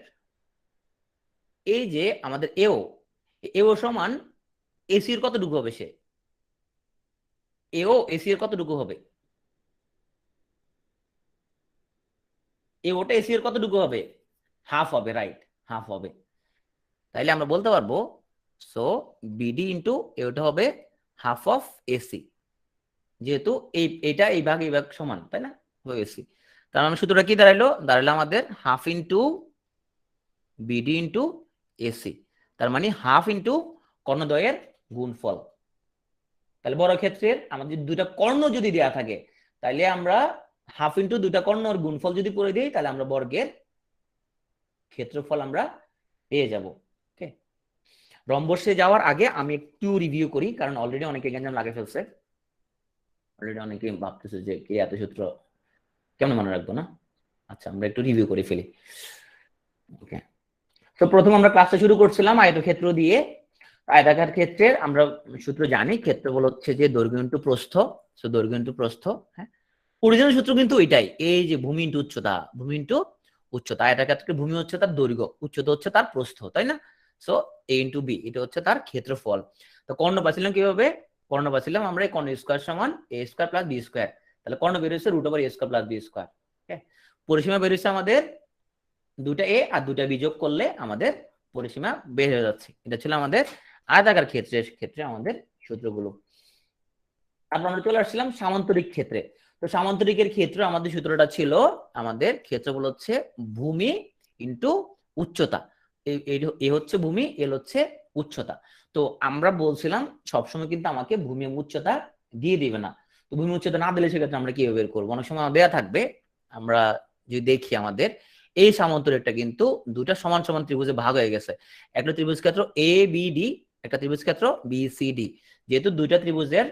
এই যে আমাদের এও এও সমান এসি এর কতটুকু হবে, সে এও এসি এর কতটুকু হবে, এওটা এসি এর কতটুকু হবে, হাফ হবে, রাইট, হাফ হবে। তাইলে আমরা বলতে পারবো সো বিডি ইন্টু এটা হবে হাফ অফ এসি, যেহেতু এইটা এই ভাগ সমান, তাই না, এসি। তার মানে সূত্রটা কি দাঁড়াইলো, আমাদের half into BD into AC, তার মানে হাফ ইন্টু কর্ণদ্বয়ের গুণফল। তাহলে বড় ক্ষেত্রের আমাদের দুইটা কর্ণ যদি দেয়া থাকে, তাহলে আমরা হাফ ইন্টু দুইটা কর্ণর গুণফল যদি করে দিই, তাহলে আমরা বর্গের ক্ষেত্রফল আমরা পেয়ে যাব। ওকে, রম্বসে যাওয়ার আগে আমি একটু রিভিউ করি, কারণ অলরেডি অনেকে গ্যাঞ্জাম লাগে ফেলছে, অলরেডি অনেকে ভাবতেছে যে কে এত সূত্র কেমন মনে রাখবো না। আচ্ছা, আমরা একটু রিভিউ করে ফেলি। ওকে, তো প্রথম আমরা ক্লাসটা শুরু করছিলাম আয়তক্ষেত্র দিয়ে। আয়তাকার ক্ষেত্রের আমরা সূত্র জানি, ক্ষেত্রফল হচ্ছে যে দৈর্ঘ্য ইন্টু প্রস্থ, সো দৈর্ঘ্য ইন্টু প্রস্থ। হ্যাঁ, অরিজিনাল সূত্র কিন্তু ওইটাই, এই যে ভূমি ইন্টু উচ্চতা, ভূমি ইন্টু উচ্চতা। আয়তাকার ভূমি হচ্ছে তার দৈর্ঘ্য, উচ্চতা হচ্ছে তার প্রস্থ, তাই না? সো এ ইন্টু বি, এটা হচ্ছে তার ক্ষেত্রফল। তো কর্ণ পাচ্ছিলাম কিভাবে, কর্ণ পাচ্ছিলাম আমরা কর্ণ স্কোয়ার সমান এ স্কোয়ার প্লাস বি স্কোয়ার, তাহলে কর্ণ বেরোচ্ছে root over a square plus B square. পরিসীমা বেরোচ্ছে আমাদের দুটা এ আর দুটা বি যোগ করলে আমাদের পরিসীমা বের হয়ে যাচ্ছে। এটা ছিল আমাদের আয়তাকার ক্ষেত্রে আমাদের সূত্রগুলো। তারপর আমরা চলে আসছিলাম সামান্তরিক ক্ষেত্রে। তো সামান্তরিকের ক্ষেত্রে আমাদের সূত্রটা ছিল, আমাদের ক্ষেত্রফল হচ্ছে ভূমি ইন্টু উচ্চতা। এ হচ্ছে ভূমি, এল হচ্ছে উচ্চতা। তো আমরা বলছিলাম সবসময় কিন্তু আমাকে ভূমি এবং উচ্চতা দিয়ে দিবে না। তো ভূমি উচ্চতা না দিলে সেক্ষেত্রে আমরা কিভাবে বের করবো, অনেক সময় দেয়া থাকবে। আমরা যদি দেখি আমাদের এই সামান্তরিকটা কিন্তু দুটা সমান সমান ত্রিভুজে ভাগ হয়ে গেছে। একটা ত্রিভুজ ক্ষেত্র এ বি ডি, একটা ত্রিভুজ ক্ষেত্র বি সি ডি। যেহেতু দুইটা ত্রিভুজের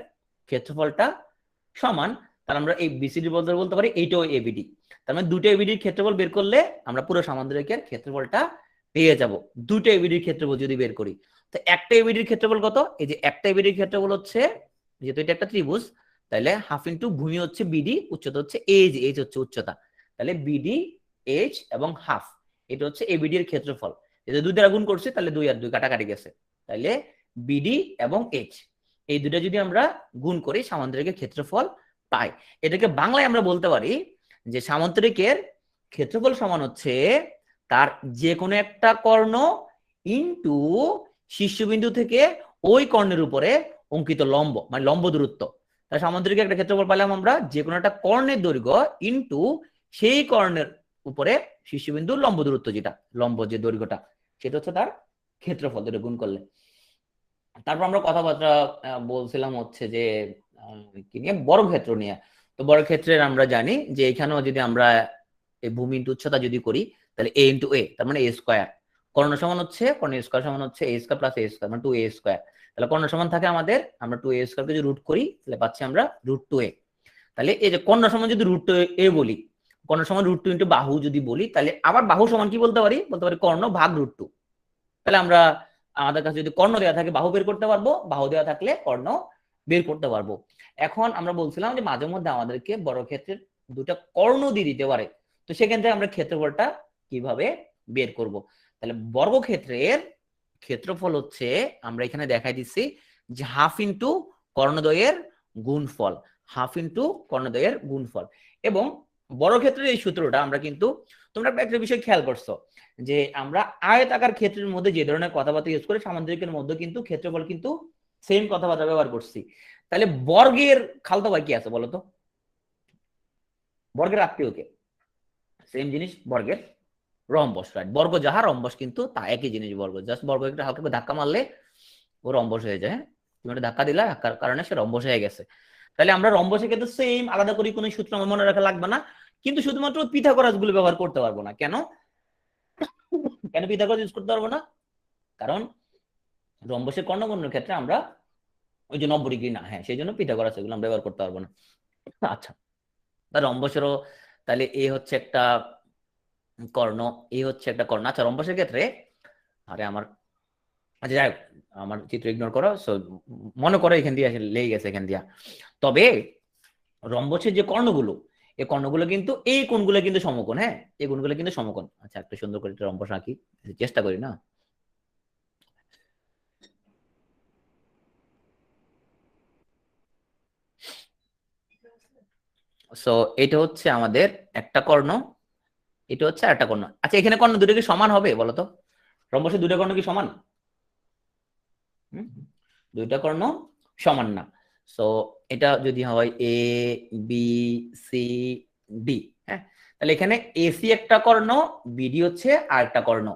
ক্ষেত্রফলটা সমান, তার আমরা এই বিসিডি বলতে পারি এইটাও এবিডি। তার মানে দুটো এবিডির ক্ষেত্রফল বের করলে আমরা পুরো সামান্তরিকের ক্ষেত্রফলটা পেয়ে যাব, দুটো এবিডির ক্ষেত্রফল যদি বের করি। তো একটা এবিডির ক্ষেত্রফল কত, এই যে একটা এবিডির ক্ষেত্রফল হচ্ছে, যেহেতু এটা একটা ত্রিভুজ, তাহলে হাফ ইন্টু ভূমি হচ্ছে বিডি, উচ্চতা হচ্ছে এইচ, এইচ হচ্ছে উচ্চতা, তাহলে বিডি এইচ এবং হাফ, এটা হচ্ছে এবিডি এর ক্ষেত্রফল। যদি দুই দ্বারা গুণ করছি তাহলে 2 আর 2 কাটাকাটি গেছে, তাহলে বিডি এবং এইচ এই দুটো যদি আমরা গুণ করি সামান্তরিকের ক্ষেত্রফল পাই। এটাকে বাংলায় আমরা বলতে পারি যে সামান্তরিকের ক্ষেত্রফল সমান হচ্ছে তার যে কোনো একটা কর্ণ ইনটু শীর্ষবিন্দু থেকে ওই কর্ণের উপরে অঙ্কিত লম্ব, মানে লম্ব দূরত্ব। তার সামান্তরিকের একটা ক্ষেত্রফল পেলাম আমরা যে কোনো একটা কর্ণের দৈর্ঘ্য ইনটু সেই কর্ণের উপরে শীর্ষবিন্দুর লম্ব দূরত্ব, যেটা লম্ব যে দৈর্ঘ্যটা, সেটা হচ্ছে তার ক্ষেত্রফল, দুটো গুণ করলে। তারপর আমরা কথাবার্তা বলছিলাম হচ্ছে যে কি নিয়ে, বর্গক্ষেত্র নিয়ে। তো বর্গক্ষেত্রের আমরা জানি যে এখানেও যদি আমরা এই ভূমি ইন্টু উচ্চতা যদি করি, তাহলে এ ইন্টু এ, তার মানে এ স্কোয়ার। কর্ণ সমান হচ্ছে, কর্ণ স্কোয়ার সমান হচ্ছে এ স্কোয়ার প্লাস এ স্কোয়ার, মানে 2a স্কোয়ার। তাহলে কর্ণ সমান থাকে আমাদের, আমরা 2a স্কোয়ারকে যদি রুট করি তাহলে পাচ্ছি আমরা রুট 2a। তাহলে এই যে কর্ণ সমান যদি রুট 2a বলি, কর্ণ সমান রুট 2 ইন্টু বাহু যদি বলি, তাহলে আবার বাহু সমান কি বলতে পারি, কর্ণ ভাগ রুট 2। তাহলে আমরা আমাদের কাছে যদি কর্ণ দেওয়া থাকে বাহু বের করতে পারবো, বাহু দেওয়া থাকলে কর্ণ বের করতে পারবো। এখন আমরা বলছিলাম যে মাঝে মধ্যে আমাদেরকে বর্গক্ষেত্রের দুটা কর্ণ দিয়ে দিতে পারে, তো সেখান থেকে আমরা ক্ষেত্রফলটা কিভাবে বের করব। তাহলে বর্গক্ষেত্রের ক্ষেত্রফল হচ্ছে, আমরা এখানে দেখাই দিচ্ছি যে হাফ ইন্টু কর্ণদ্বয়ের গুণফল, হাফ ইন্টু কর্ণদ্বয়ের গুণফল। এবং বর্গক্ষেত্রের এই সূত্রটা আমরা কিন্তু, তোমরা একটা বিষয় খেয়াল করছো যে আমরা আয়তাকার ক্ষেত্রের মধ্যে যে ধরনের কথাবার্তা ইউজ করে সামান্তরিকের মধ্যে কিন্তু ক্ষেত্রফল কিন্তু সেম কথাবার্তা ব্যবহার করছি। তাহলে বর্গের খালতো ভাই কি আছে বলতো, বর্গের আত্মীয়কে সেম জিনিস, বর্গের রম্বস, রাইট, বর্গ যাহা রম্বস কিন্তু তা একই জিনিস। বর্গ জাস্ট বর্গ একটা হালকা ধাক্কা মারলে ও রম্বস হয়ে যায়। তুমি একটা ধাক্কা দিলা, ধাক্কার কারণে সে রম্বস হয়ে গেছে। তাহলে আমরা রম্বসে কিন্তু সেম, আলাদা করে কোনো সূত্র আমার মনে রাখা লাগবে না, কিন্তু শুধুমাত্র পিথাগোরাস গুলো ব্যবহার করতে পারবো না। কেন পিথাগোরাস ইউজ করতে পারবো না, কারণ রম্বসের কর্ণগণের ক্ষেত্রে আমরা ওই যে 90 ডিগ্রি না, হ্যাঁ, সেই জন্য পিথাগোরাস এগুলো আমরা ব্যবহার করতে পারবো না। আচ্ছা, তা রম্বসেরও তাহলে এ হচ্ছে একটা কর্ণ, এ হচ্ছে একটা কর্ণ। আচ্ছা, রম্বসের ক্ষেত্রে, আরে আমার, আচ্ছা যাই হোক, আমার চিত্র ইগনোর করো, মনে করো এখান দিয়ে লেগে গেছে এখান দিয়া। তবে রম্বসের যে কর্ণগুলো, এই কর্ণগুলো কিন্তু এই কোণগুলো কিন্তু সমকোণ, হ্যাঁ, এই কোণগুলো কিন্তু সমকোণ। আচ্ছা, একটা সুন্দর করে একটা রম্বস আঁকি, চেষ্টা করি না। সো এটা হচ্ছে আমাদের একটা কর্ণ, এটা হচ্ছে একটা কর্ণ। আচ্ছা এখানে কর্ণ দুটো কি সমান হবে বলো তো? রম্বসের দুটো কর্ণ কি সমান? দুইটা কর্ণ সমান না। সো এটা যদি হয় এ বি সি ডি, হ্যাঁ, তাহলে এখানে এসি একটা কর্ণ, বিডি হচ্ছে আর একটা কর্ণ,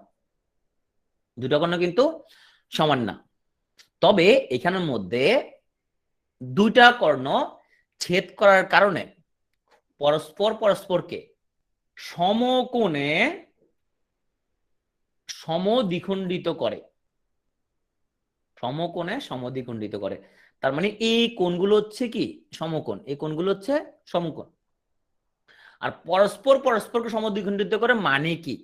দুটো কর্ণ কিন্তু সমান না। তবে এখানের মধ্যে দুইটা কর্ণ ছেদ করার কারণে পরস্পর পরস্পরকে সমকোণে সমদ্বিখণ্ডিত করে, সমকোণে সমদ্বিখণ্ডিত করে। তার মানে এই কোণগুলো হচ্ছে কি সমকোণ, এই কোণগুলো হচ্ছে সমকোণ। আর পরস্পর পরস্পরকে সমদ্বিখণ্ডিত করে মানে কি,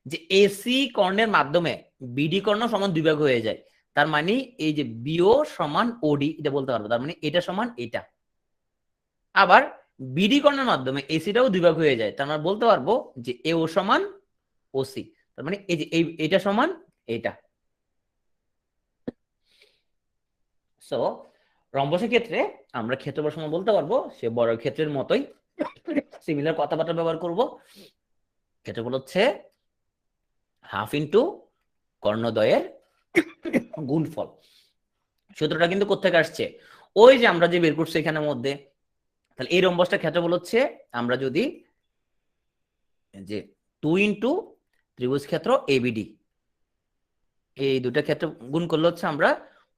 যে এসি কর্ণের মাধ্যমে বিডি কর্ণ সমান দুই ভাগ হয়ে যায়। তার মানে এই যে বিও সমান ওডি, এটা বলতে পারবো, তার মানে এটা সমান এটা। আবার বিডি কর্ণের মাধ্যমে এসিটাও দুই ভাগ হয়ে যায়, তার মানে বলতে পারবো যে এও সমান ওসি। তার মানে এই যে এটা সমান এটা। সো রম্বসের ক্ষেত্রে আমরা ক্ষেত্রফল সমান বলতে পারবো সে বড় ক্ষেত্রের মতোই সিমিলার কথাবার্তা ব্যবহার করব। ক্ষেত্রফল হচ্ছে হাফ ইন্টু কর্ণদ্বয়ের গুণফল। সূত্রটা কিন্তু কোথেকে আসছে, ওই যে আমরা যে বের করছি এখানের মধ্যে। তাহলে এই রম্বসটা ক্ষেত্রফল হচ্ছে, আমরা যদি যে 2 ইন্টু ত্রিভুজ ক্ষেত্র এবিডি, এই দুটা ক্ষেত্র গুণ করলে হচ্ছে আমরা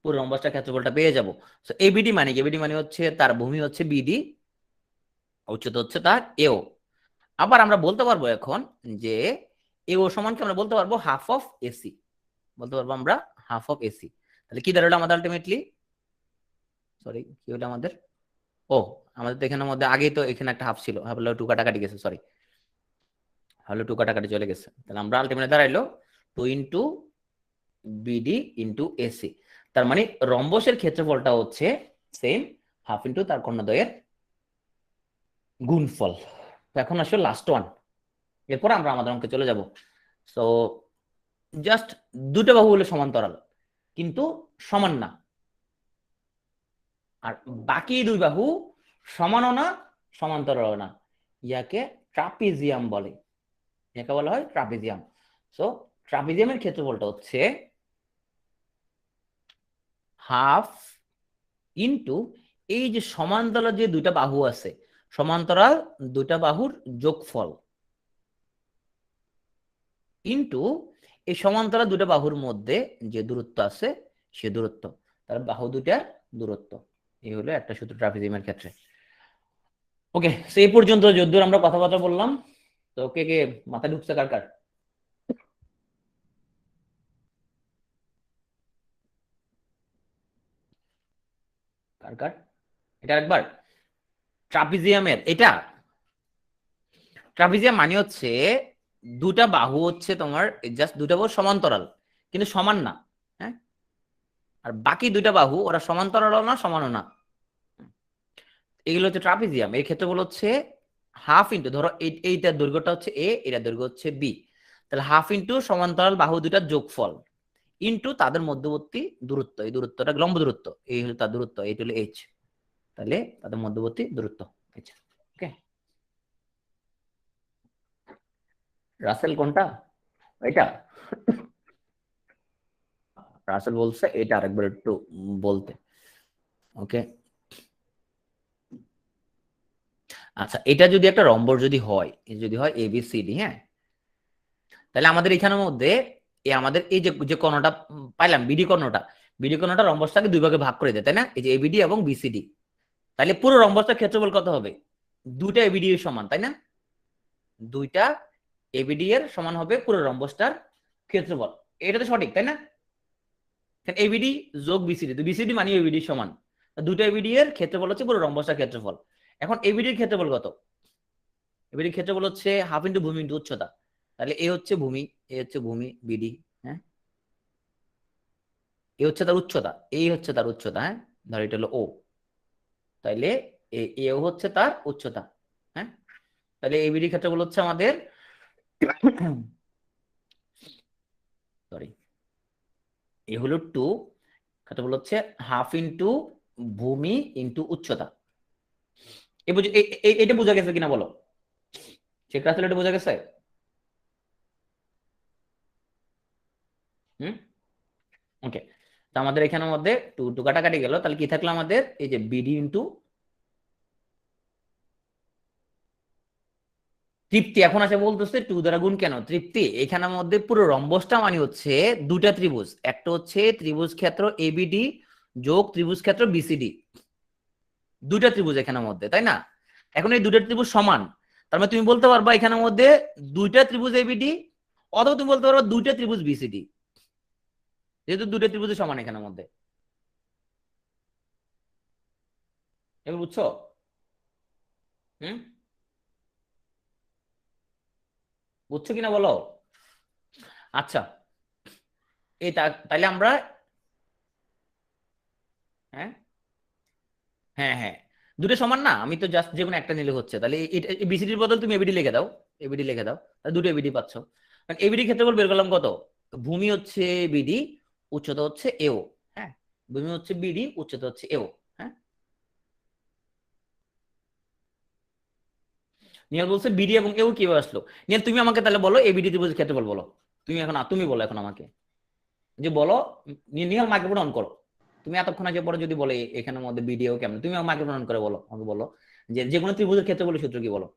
পুরো রম্বসটা ক্ষেত্রফলটা পেয়ে যাব। সো এবিডি মানে কি, এবিডি মানে হচ্ছে তার ভূমি হচ্ছে বিডি, উচ্চতা হচ্ছে তার এও। আবার আমরা বলতে পারবো এখন যে এও সমানকে আমরা বলতে পারবো হাফ অফ এসি, বলতে পারবো আমরা হাফ অফ এসি। তাহলে কি দাঁড়ালো আমাদের আলটিমেটলি, সরি কি হলো আমাদের, ও আমাদের তো এখানের মধ্যে আগেই তো এখানে একটা হাফ ছিল, হাফ হলো টু কাটাকাটি গেছে, সরি হলো টু কাটাকাটি চলে গেছে। তাহলে আমরা আলটিমেটলি দাঁড়াইলো 2 ইন্টু বিডি ইন্টু এসি। তার মানে রম্বসের ক্ষেত্রফলটা হচ্ছে সেম হাফ ইন্টু তার কর্ণদ্বয়ের গুণফল। তো এখন আসলে লাস্ট ওয়ান, এরপর আমরা আমাদের অঙ্কে চলে যাব। সো জাস্ট দুটো বাহু হলো সমান্তরাল কিন্তু সমান না, আর বাকি দুই বাহু সমানও না সমান্তরালও না, ইয়াকে ট্রাপিজিয়াম বলে, ইয়াকে বলা হয় ট্রাপিজিয়াম। সো ট্রাপিজিয়ামের ক্ষেত্রফলটা হচ্ছে হাফ ইন্টু এই যে সমান্তরাল যে দুইটা বাহু আছে, সমান্তরাল দুইটা বাহুর যোগফল, ইন্টু এই সমান্তরাল দুটো বাহুর মধ্যে যে দূরত্ব আছে সে দূরত্ব, তার বাহু দুটার দূরত্ব। এই হলো একটা সূত্র ট্রাপিজিয়ামের ক্ষেত্রে। ওকে, সেই পর্যন্ত যদ্দূর আমরা কথাবার্তা বললাম, তো কে কে মাথা ঢুকছে কার কার? কার কার এটা একবার ট্রাপিজিয়ামের, এটা ট্রাপিজিয়াম মানে হচ্ছে দুটা বাহু হচ্ছে তোমার জাস্ট দুটা বাহু সমান্তরাল কিন্তু সমান না, হ্যাঁ, আর বাকি দুইটা বাহু ওরা সমান্তরালও না সমানও না, এগুলো হচ্ছে ট্রাপিজিয়াম। এর ক্ষেত্রফল হচ্ছে হাফ ইন্টু, ধরো এইটার দৈর্ঘ্যটা হচ্ছে এ, এটার দৈর্ঘ্য হচ্ছে বি, তাহলে হাফ ইন্টু সমান্তরাল বাহু দুটার যোগফল ইন্টু তাদের মধ্যবর্তী দূরত্ব, এই দূরত্বটা লম্ব দূরত্ব, এই হলো তার দূরত্ব, এইটা হলো এইচ, তাহলে তাদের মধ্যবর্তী দূরত্ব। ওকে, রাসেল কোনটা, এটা রাসেল বলছে এটা আরেকবার একটু বলতে। ওকে, আচ্ছা এটা যদি একটা রম্বস যদি হয়, যদি হয় এবিসিডি, হ্যাঁ, তাহলে আমাদের এখানের মধ্যে আমাদের এই যে যে কর্ণটা পাইলাম বিডি কর্ণটা রম্বসটাকে দুই ভাগে ভাগ করে দেয়, তাই না, এই যে এবিডি এবং বিসিডি। তাহলে পুরো রম্বসটার ক্ষেত্রফল কত হবে, দুইটা এবিডি এর সমান, তাই না, দুইটা এবিডি এর সমান হবে পুরো রম্বসটার ক্ষেত্রফল। এটা তো সঠিক তাই না, এবিডি যোগ বিসিডি, তো বিসিডি মানে এবিডি সমান, দুটো এবিডি এর ক্ষেত্রফল হচ্ছে পুরো রম্বসটার ক্ষেত্রফল। এখন এবিডি এর ক্ষেত্রফল কত, এবিডি এর ক্ষেত্রফল হচ্ছে হাফ ইন্টু ভূমি ইন্টু উচ্চতা, তাহলে এ হচ্ছে ভূমি, এ হচ্ছে ভূমি বিডি, হ্যাঁ, এ হচ্ছে তার উচ্চতা, এই হচ্ছে তার উচ্চতা, হ্যাঁ, ধর এটা হলো ও, তাইলে এ হচ্ছে তার উচ্চতা, হ্যাঁ, তাহলে এবিডি ক্ষেত্রফল হচ্ছে আমাদের সরি এ হলো 2, ক্ষেত্রফল হচ্ছে হাফ ইন্টু ভূমি ইন্টু উচ্চতা, এটা বোঝা গেছে কিনা বলো, শেখ রাসেল, এটা বোঝা গেছে? হুম, ওকে। তো আমাদের এখানের মধ্যে টু টু কাটাকাটি গেল, তাহলে কি থাকলো আমাদের, এই যে বিডি ইন্টু তৃপ্তি। এখন আছে বলতেছে টু দ্বারা গুণ কেন তৃপ্তি, এখানের মধ্যে পুরো রম্বসটা মানে হচ্ছে দুটা ত্রিভুজ, একটা হচ্ছে ত্রিভুজ ক্ষেত্র এবিডি যোগ ত্রিভুজ ক্ষেত্র বিসিডি, দুইটা ত্রিভুজ এখানের মধ্যে, তাই না? এখন এই দুইটা ত্রিভুজ সমান, তার মানে তুমি বলতে পারবা এখানের মধ্যে দুইটা ত্রিভুজ এবিডি, অথবা তুমি বলতে পারবা দুইটা ত্রিভুজ বিসিডি, যেহেতু দুইটা ত্রিভুজ সমান এখানের মধ্যে। এবার বুঝছো? হুম, বুঝছো কিনা বলো। আচ্ছা, এই তাইলে আমরা, হ্যাঁ হ্যাঁ হ্যাঁ, দুটো সমান না, আমি তো জাস্ট যে কোনো একটা নিলে হচ্ছে, তাহলে বিসিডির বদল তুমি এবিডি লিখে দাও, এবিডি লিখে দাও, তাহলে দুটো এবিডি পাচ্ছ। কারণ এবিডি ক্ষেত্রফল বের করলাম কত, ভূমি হচ্ছে বিডি, উচ্চতা হচ্ছে এও। হ্যাঁ, ভূমি হচ্ছে বিডি, উচ্চতা হচ্ছে এও। হ্যাঁ, নিয়াল বলছে বিডি এবং এও কিভাবে আসলো। নিয়াল তুমি আমাকে তাহলে বলো এবিডি ত্রিভুজের ক্ষেত্রফল বলো, তুমি এখন তুমি বলো এখন আমাকে, যে বলো। নিহাল মাইক্রোফোন অন করো, তুমি এতক্ষণ আগে পরে যদি বলে এখানের মধ্যে ভিডিও কেমন, তুমি মাইক্রোফোন অন করে বলো, আমাকে বলো যে যে কোনো ত্রিভুজের ক্ষেত্রে বলে সূত্র কি বলো,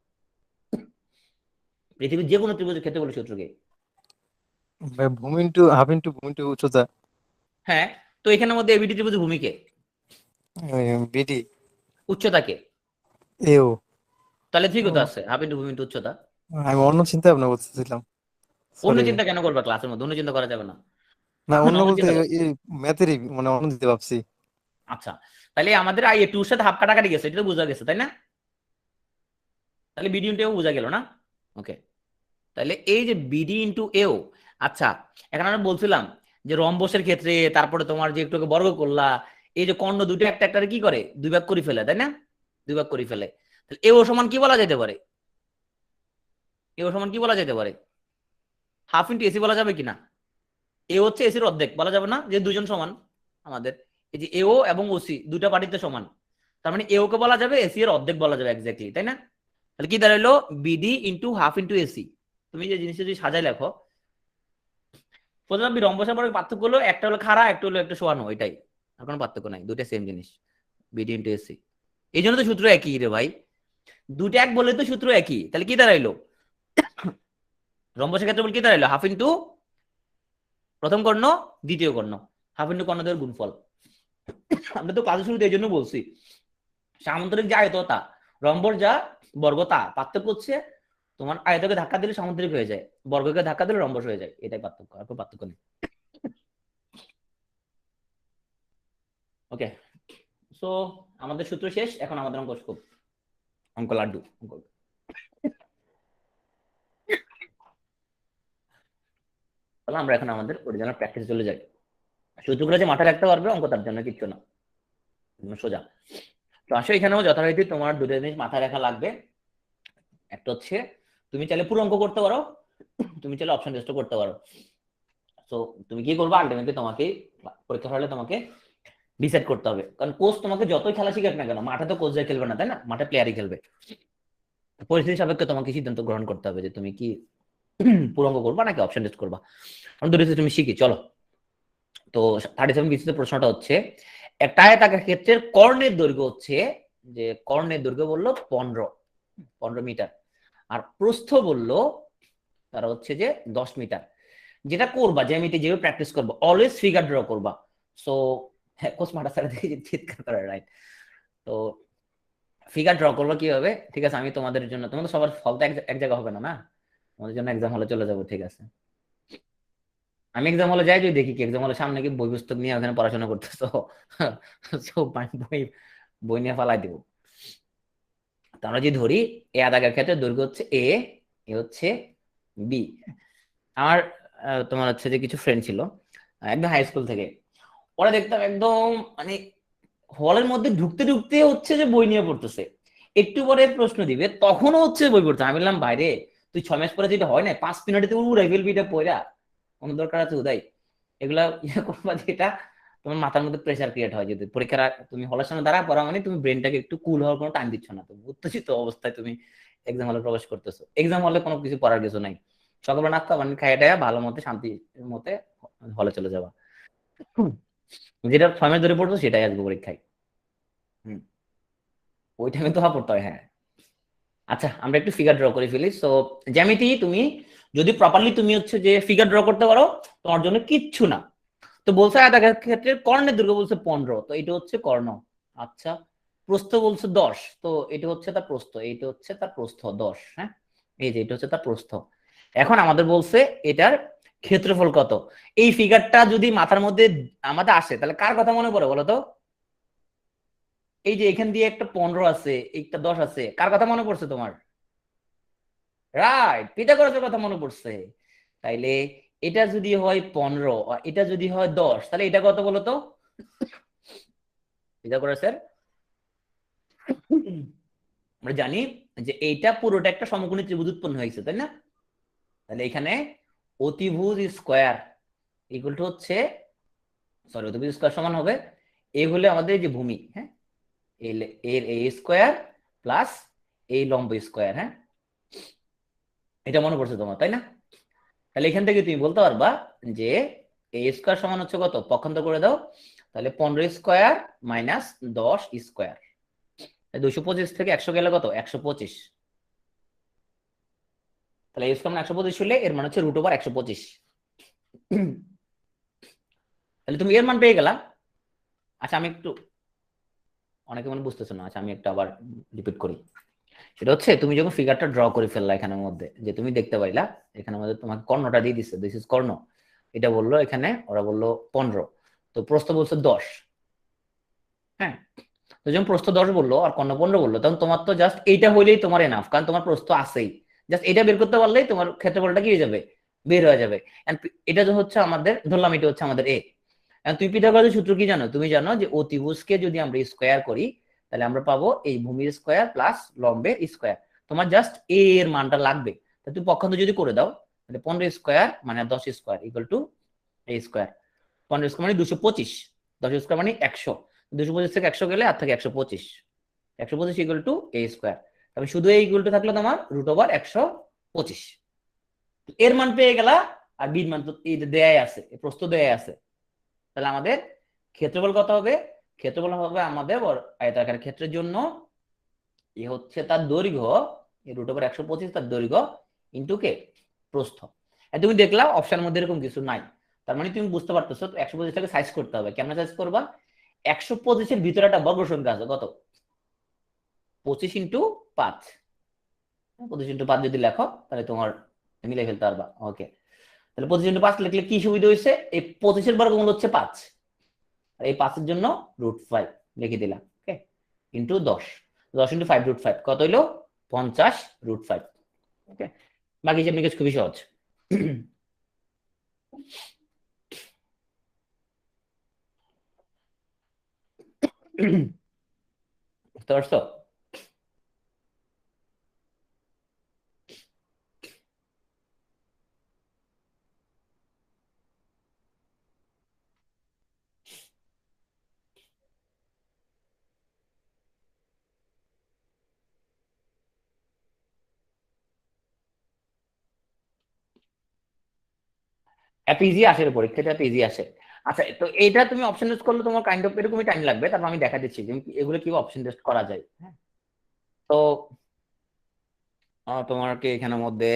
পৃথিবীর যে কোনো ত্রিভুজের ক্ষেত্রে বলে সূত্র কি? ভাই ভূমি ইন্টু হাফ ইন্টু ভূমি ইন্টু উচ্চতা। হ্যাঁ, তো এখানের মধ্যে এবিডি ত্রিভুজের ভূমিকে, বিডি উচ্চতাকে, এও। তাহলে ঠিক কথা আছে, হাফ ইন্টু ভূমি ইন্টু উচ্চতা। আমি অন্য চিন্তা ভাবনা করতেছিলাম, অন্য সরি। চিন্তা কেন করবা ক্লাসের মধ্যে, অন্য চিন্তা করা যাবে না। না অন্য অন্য বলতে চিন্তা করো। ম্যাথেরই মানে অন্য দিতে ভাবছি। আচ্ছা, তাহলে আমাদের আই টুর সাথে হাফ কাটাকাটি গেছে, এটা তো বোঝা গেছে তাই না? তাহলে বিডি ইন্টু এও বোঝা গেল না? ওকে, তাহলে এই যে বিডি ইন্টু এও। আচ্ছা, এখন আমরা বলছিলাম যে রম্বসের ক্ষেত্রে, তারপরে তোমার যে একটু বর্গ করলা, এই যে কর্ণ দুটো একটা একটা কি করে দুই ভাগ করে ফেলে, তাই না? দুই ভাগ করে ফেলে, তাহলে এও সমান কি বলা যেতে পারে, এও সমান কি বলা যেতে পারে, হাফ ইন্টু এসি বলা যাবে কিনা? এ হচ্ছে এসির অর্ধেক, বলা যাবে না যে দুজন সমান আমাদের, এই যে এও এবং ওসি দুটা পার্টিতে সমান, তার মানে এও কে বলা যাবে এসি এর অর্ধেক বলা যাবে এক্স্যাক্টলি, তাই না? তাহলে কি দাঁড়ালো, BD into half into AC. তুমি যে জিনিসটা যদি সাজাই লেখো, প্রথমে রম্বসের পরে পার্থক্য হলো একটা হলো খাড়া, একটা হলো একটা শোয়ানো, এটাই, আর কোনো পার্থক্য নাই, দুইটা সেম জিনিস, বিডি ইন্টু এসি। এই জন্য তো সূত্র একই রে ভাই, দুইটা এক বলে তো সূত্র একই, তাহলে কি দাঁড়াইলো, রম্বসের ক্ষেত্রে বল কি দাঁড়াইলো, হাফ ইন্টু প্রথম কর্ণ দ্বিতীয় কর্ণ, হাফ ইন্টু কর্ণদের গুণফল। আমরা তো ক্লাসের শুরুতে এই জন্য বলছি সামান্তরিক যে আয়ততা, রম্বর যা বর্গ তা, পার্থক্য হচ্ছে তোমার আয়তকে ধাক্কা দিলে সামান্তরিক হয়ে যায়, বর্গকে ধাক্কা দিলে রম্বস হয়ে যায়, এটাই পার্থক্য, আর কোনো পার্থক্য নেই। ওকে, সো আমাদের সূত্র শেষ, এখন আমাদের অঙ্ক স্কোপ, অঙ্ক লাড্ডু অঙ্ক। তাহলে আমরা এখন আমাদের অরিজিনাল প্র্যাকটিস চলে যাই। সূত্রগুলো যে মাথায় রাখতে পারবে অঙ্ক তার জন্য কিচ্ছু না, সোজা। তো আসো এখানেও যথারীতি তোমার দুটো জিনিস মাথায় রাখা লাগবে, একটা হচ্ছে তুমি চাইলে পুরো অঙ্ক করতে পারো, তুমি চাইলে অপশন টেস্ট করতে পারো। তো তুমি কি করবে, আলটিমেটলি তোমাকে পরীক্ষা হলে তোমাকে ডিসাইড করতে হবে, কারণ কোচ তোমাকে যতই খেলা শিখাক না কেন, মাঠে তো কোচ যায় খেলবে না, তাই না? মাঠে প্লেয়ারই খেলবে। পরিস্থিতি সাপেক্ষে তোমাকে সিদ্ধান্ত গ্রহণ করতে হবে যে তুমি কি পুরো অঙ্ক করবা নাকি অপশন টেস্ট করবা। আমি দুটো তুমি শিখি, চলো। তো 37 বিসিতে প্রশ্নটা হচ্ছে, একটা আয়তাকার ক্ষেত্রের কর্ণের দৈর্ঘ্য হচ্ছে, যে কর্ণের দৈর্ঘ্য বললো 15 মিটার, আর প্রস্থ বললো তারা হচ্ছে যে 10 মিটার। যেটা করবা জ্যামিতি যেভাবে প্র্যাকটিস করবা, অলওয়েজ ফিগার ড্র করবা। সো কোচ মাঠা স্যার দেখে চিৎকার করে, রাইট? তো ফিগার ড্র করবো কিভাবে, ঠিক আছে? আমি তোমাদের জন্য, তোমাদের সবার ফল তো এক জায়গা হবে না, না? তোমাদের জন্য এক্সাম হলে চলে যাবো, ঠিক আছে? আমি এক্সাম হলে যাই, যদি দেখি কি এক্সাম হলে সামনে কি বই পুস্তক নিয়ে ওখানে পড়াশোনা করতেছো, বই বই নিয়ে ফালাই দিব। তো আমরা যদি ধরি এ আদাগের ক্ষেত্রে দৈর্ঘ্য হচ্ছে এ, এ হচ্ছে বি। আমার তোমার হচ্ছে যে কিছু ফ্রেন্ড ছিল একদম হাই স্কুল থেকে, ওরা দেখতাম একদম মানে হলের মধ্যে ঢুকতে ঢুকতে হচ্ছে যে বই নিয়ে পড়তেছে, একটু পরে প্রশ্ন দিবে তখনও হচ্ছে বই পড়তে। আমি বললাম বাইরে, তুই 6 মাস পরে যেটা হয় না 5 মিনিটে তুই উড়াই ফেলবি, এটা পড়া কোনো দরকার আছে উদয়? এগুলা ইয়ে করবা যেটা তোমার মাথার মধ্যে প্রেসার ক্রিয়েট হয়। যদি পরীক্ষার তুমি হলের সামনে দাঁড়া পড়া মানে তুমি ব্রেনটাকে একটু কুল হওয়ার কোনো টাইম দিচ্ছ না, তুমি উত্তেজিত অবস্থায় তুমি এক্সাম হলে প্রবেশ করতেছো। এক্সাম হলে কোনো কিছু পড়ার কিছু নাই, সকালবেলা নাস্তা পানি খাইয়ে টাইয়া ভালো মতে শান্তি মতে হলে চলে যাবা, যেটা 6 মাস ধরে পড়ছো সেটাই আসবে পরীক্ষায়। ওই টাইমে তো পড়তে হয়। হ্যাঁ, আচ্ছা আমরা একটু ফিগার ড্র করে ফেলি। সো জ্যামিতি তুমি যদি প্রপারলি তুমি হচ্ছে যে ফিগার ড্র করতে পারো তোমার জন্য কিচ্ছু না। তো বলছে আয়তাকার ক্ষেত্রে কর্ণের দৈর্ঘ্য বলছে 15, তো এটা হচ্ছে কর্ণ। আচ্ছা, প্রস্থ বলছে 10, তো এটা হচ্ছে তার প্রস্থ, এইটা হচ্ছে তার প্রস্থ 10। হ্যাঁ, এই যে এটা হচ্ছে তার প্রস্থ। এখন আমাদের বলছে এটার ক্ষেত্রফল কত। এই ফিগারটা যদি মাথার মধ্যে আমাদের আসে তাহলে কার কথা মনে পড়ে বলো তো? এই যে এখান দিয়ে একটা 15 আছে, একটা 10 আছে, কার কথা মনে পড়ছে তোমার? রাইট, পিথাগোরাসের কথা মনে পড়ছে। তাইলে এটা যদি হয় 15 আর এটা যদি হয় 10, তাহলে এটা কত বলো তো? পিথাগোরাসের আমরা জানি যে এইটা পুরোটা একটা সমকোণী ত্রিভুজ উৎপন্ন হয়েছে, তাই না? তাহলে এখানে অতিভুজ স্কয়ার ইকুয়াল টু হচ্ছে, সরি, অতিভুজ স্কয়ার সমান হবে এ হলে আমাদের যে ভূমি, হ্যাঁ, এর এ স্কয়ার প্লাস এই লম্ব স্কয়ার। হ্যাঁ, এটা মনে পড়ছে তোমার, তাই না? তাহলে এখান থেকে তুমি বলতে পারবা যে এ স্কয়ার সমান হচ্ছে কত, পক্ষান্তর করে দাও, তাহলে 15 স্কয়ার মাইনাস 10 স্কয়ার, 225 থেকে 100 গেলে কত, 125। তাহলে এ স্কয়ার 125 হলে এর মান হচ্ছে √125। তাহলে তুমি এর মান পেয়ে গেলা। আচ্ছা আমি একটু, অনেকে মনে বুঝতেছো না, আচ্ছা আমি একটু আবার রিপিট করি। সেটা হচ্ছে তুমি যখন ফিগারটা ড্র করে ফেললা এখানের মধ্যে, যে তুমি দেখতে পাইলা এখানের মধ্যে তোমাকে কর্ণটা দিয়ে দিচ্ছে, দিস ইজ কর্ণ, এটা বললো এখানে, ওরা বললো 15, তো প্রস্থ বলছে 10। হ্যাঁ, তো যখন প্রস্থ 10 বললো আর কর্ণ 15 বললো, তখন তোমার তো জাস্ট এইটা হইলেই তোমার এনাফ, কারণ তোমার প্রস্থ আছেই। জাস্ট এটা বের করতে পারলেই তোমার ক্ষেত্রফলটা কি হয়ে যাবে, বের হয়ে যাবে। এটা যে হচ্ছে আমাদের, ধরলাম এটা হচ্ছে আমাদের এ। তুমি পিথাগোরাসের সূত্র কি জানো? তুমি জানো যে অতিভুজকে যদি আমরা স্কোয়ার করি তাহলে আমরা পাবো এই ভূমির স্কোয়ার প্লাস লম্বের স্কোয়ার। তোমার জাস্ট এ এর মানটা লাগবে। তাহলে তুমি পক্ষান্তর যদি করে দাও তাহলে 15 স্কোয়ার মানে 10 square equal to A square. 15 square মানে 225, 10 স্কোয়ার মানে 100, 225 থেকে 100 গেলে আর থাকে 125, 125 ইকুয়াল টু এ স্কোয়ার। তবে শুধু এই ইকুয়াল টু থাকলো তোমার √125। এর মান পেয়ে গেলা, আর বির মান তো দেয়াই আছে, প্রস্থ দেয়াই আছে। তাহলে আমাদের ক্ষেত্রফল কত হবে? ক্ষেত্রফল হবে আমাদের আয়তাকার ক্ষেত্রের জন্য এ হচ্ছে তার দৈর্ঘ্য, √125 তার দৈর্ঘ্য ইন্টু কে, প্রস্থ। তুমি দেখলা অপশনের মধ্যে এরকম কিছু নাই, তার মানে তুমি বুঝতে পারতেছো 125 টাকে সাইজ করতে হবে। কেমন সাইজ করবা? 125 এর ভিতরে একটা বর্গ সংখ্যা আছে, কত? 25 ইন্টু 5, 25 ইন্টু 5 যদি লেখো তাহলে তোমার মিলে ফেলতে পারবা। ওকে, তাহলে 25 ইন্টু 5 লিখলে কি সুবিধা হয়েছে, এই 25 এর বর্গমূল হচ্ছে 5, আর এই 5 এর জন্য √5 লিখে দিলাম। ওকে, ইন্টু 10, 10 ইন্টু 5 √5 কত হইলো? 50 √5। ওকে, বাকি হিসাব নিকেশ খুবই সহজ। বুঝতে পারছো? এত ইজি আসে পরীক্ষাটা, এত ইজি আসে। আচ্ছা, তো এটা তুমি অপশন টেস্ট করলে তোমার কাইন্ড অফ এরকমই টাইম লাগবে, তারপর আমি দেখা দিচ্ছি যে এগুলো কিভাবে অপশন টেস্ট করা যায়। হ্যাঁ, তো তোমাকে এখানের মধ্যে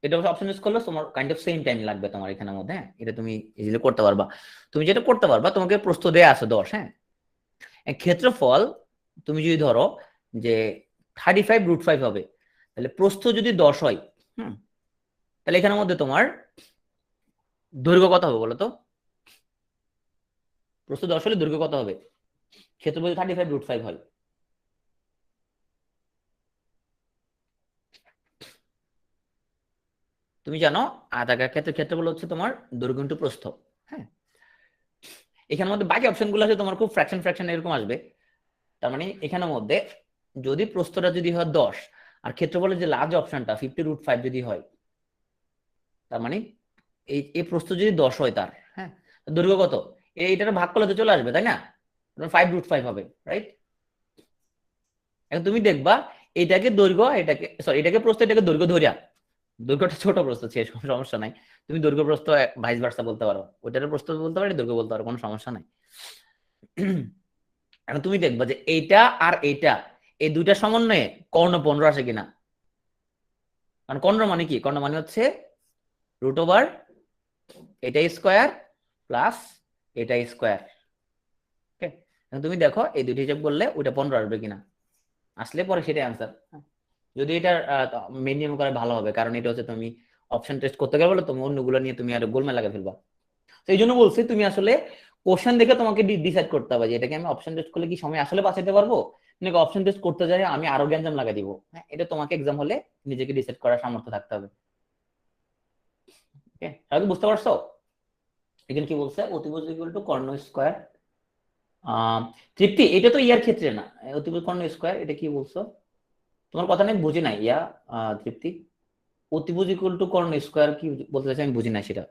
এটা অপশন টেস্ট করলে তোমার কাইন্ড অফ সেম টাইম লাগবে তোমার এখানের মধ্যে। হ্যাঁ, এটা তুমি ইজিলি করতে পারবা। তুমি যেটা করতে পারবা, তোমাকে প্রস্থ দেয়া আছে 10। হ্যাঁ, ক্ষেত্রফল তুমি যদি ধরো যে 35 হবে, তাহলে প্রস্থ যদি 10 হয়, তাহলে এখানের মধ্যে তোমার দৈর্ঘ্য কত হবে বলো তো? প্রস্থ 10 হলে দৈর্ঘ্য কত হবে? ক্ষেত্রফল 35 হয়। তুমি জানো আয়তাকার ক্ষেত্রের ক্ষেত্রফল হচ্ছে তোমার দৈর্ঘ্য ইনটু প্রস্থ। হ্যাঁ, এখানের মধ্যে বাকি অপশনগুলো আছে তোমার খুব ফ্র্যাকশন এরকম আসবে। তার মানে এখানের মধ্যে যদি প্রস্থটা যদি হয় 10 আর ক্ষেত্রফলের যে লার্জ অপশনটা 50 √5 যদি হয়, তার মানে এই প্রস্থ যদি 10 হয় তার, হ্যাঁ, দৈর্ঘ্য কত? এইটার ভাগ করলে তো চলে আসবে, তাই না? 5√5 হবে, রাইট? এখন তুমি দেখবা এটাকে দৈর্ঘ্য, এটাকে সরি এটাকে প্রস্থ, এটাকে দৈর্ঘ্য ধরিয়া, দৈর্ঘ্যটা ছোট প্রস্থ শেষ, কোনো সমস্যা নাই। তুমি দৈর্ঘ্য প্রস্থ ভাইস ভার্সা বলতে পারো, ওইটার প্রস্থ বলতে পারো, দৈর্ঘ্য বলতে পারো, কোনো সমস্যা নাই। এখন তুমি দেখবা যে এইটা আর এইটা, এই দুইটা সমন্বয়ে কর্ণ 15 আসে কিনা। কারণ কর্ণ মানে কি? কর্ণ মানে হচ্ছে √, এটা স্কোয়ার প্লাস এটা স্কোয়ার। ওকে, তুমি দেখো এই দুটি হিসাব করলে ওইটা 15 আসবে কিনা, আসলে পরে সেটাই আনসার। যদি এটা মিনিমাম করে ভালো হবে, কারণ এটা হচ্ছে তুমি অপশন টেস্ট করতে গেলে বলে তুমি অন্যগুলো নিয়ে তুমি আর গোলমেল লাগিয়ে ফেলবা। তো এই জন্য বলছি তুমি আসলে কোশ্চেন দেখে তোমাকে ডিসাইড করতে হবে যে এটাকে আমি অপশন টেস্ট করলে কি সময় আসলে বাঁচাতে পারবো, নাকি অপশন টেস্ট করতে যাই আমি আরো গ্যাঞ্জাম লাগাই দিব। হ্যাঁ, এটা তোমাকে এক্সাম হলে নিজেকে ডিসাইড করার সামর্থ্য থাকতে হবে। ওকে, তাহলে বুঝতে পারছো এখানে কি বলছে? অতিভুজ ইকুয়াল টু কর্ণ স্কয়ার। তৃপ্তি, এটা তো ইয়ার ক্ষেত্রে না, অতিভুজ কর্ণ স্কয়ার, এটা কি বলছো? তোমার কথা আমি বুঝি নাই ইয়া তৃপ্তি, অতিভুজ ইকুয়াল টু কর্ণ স্কয়ার কি বলতে চাইছে আমি বুঝি না সেটা।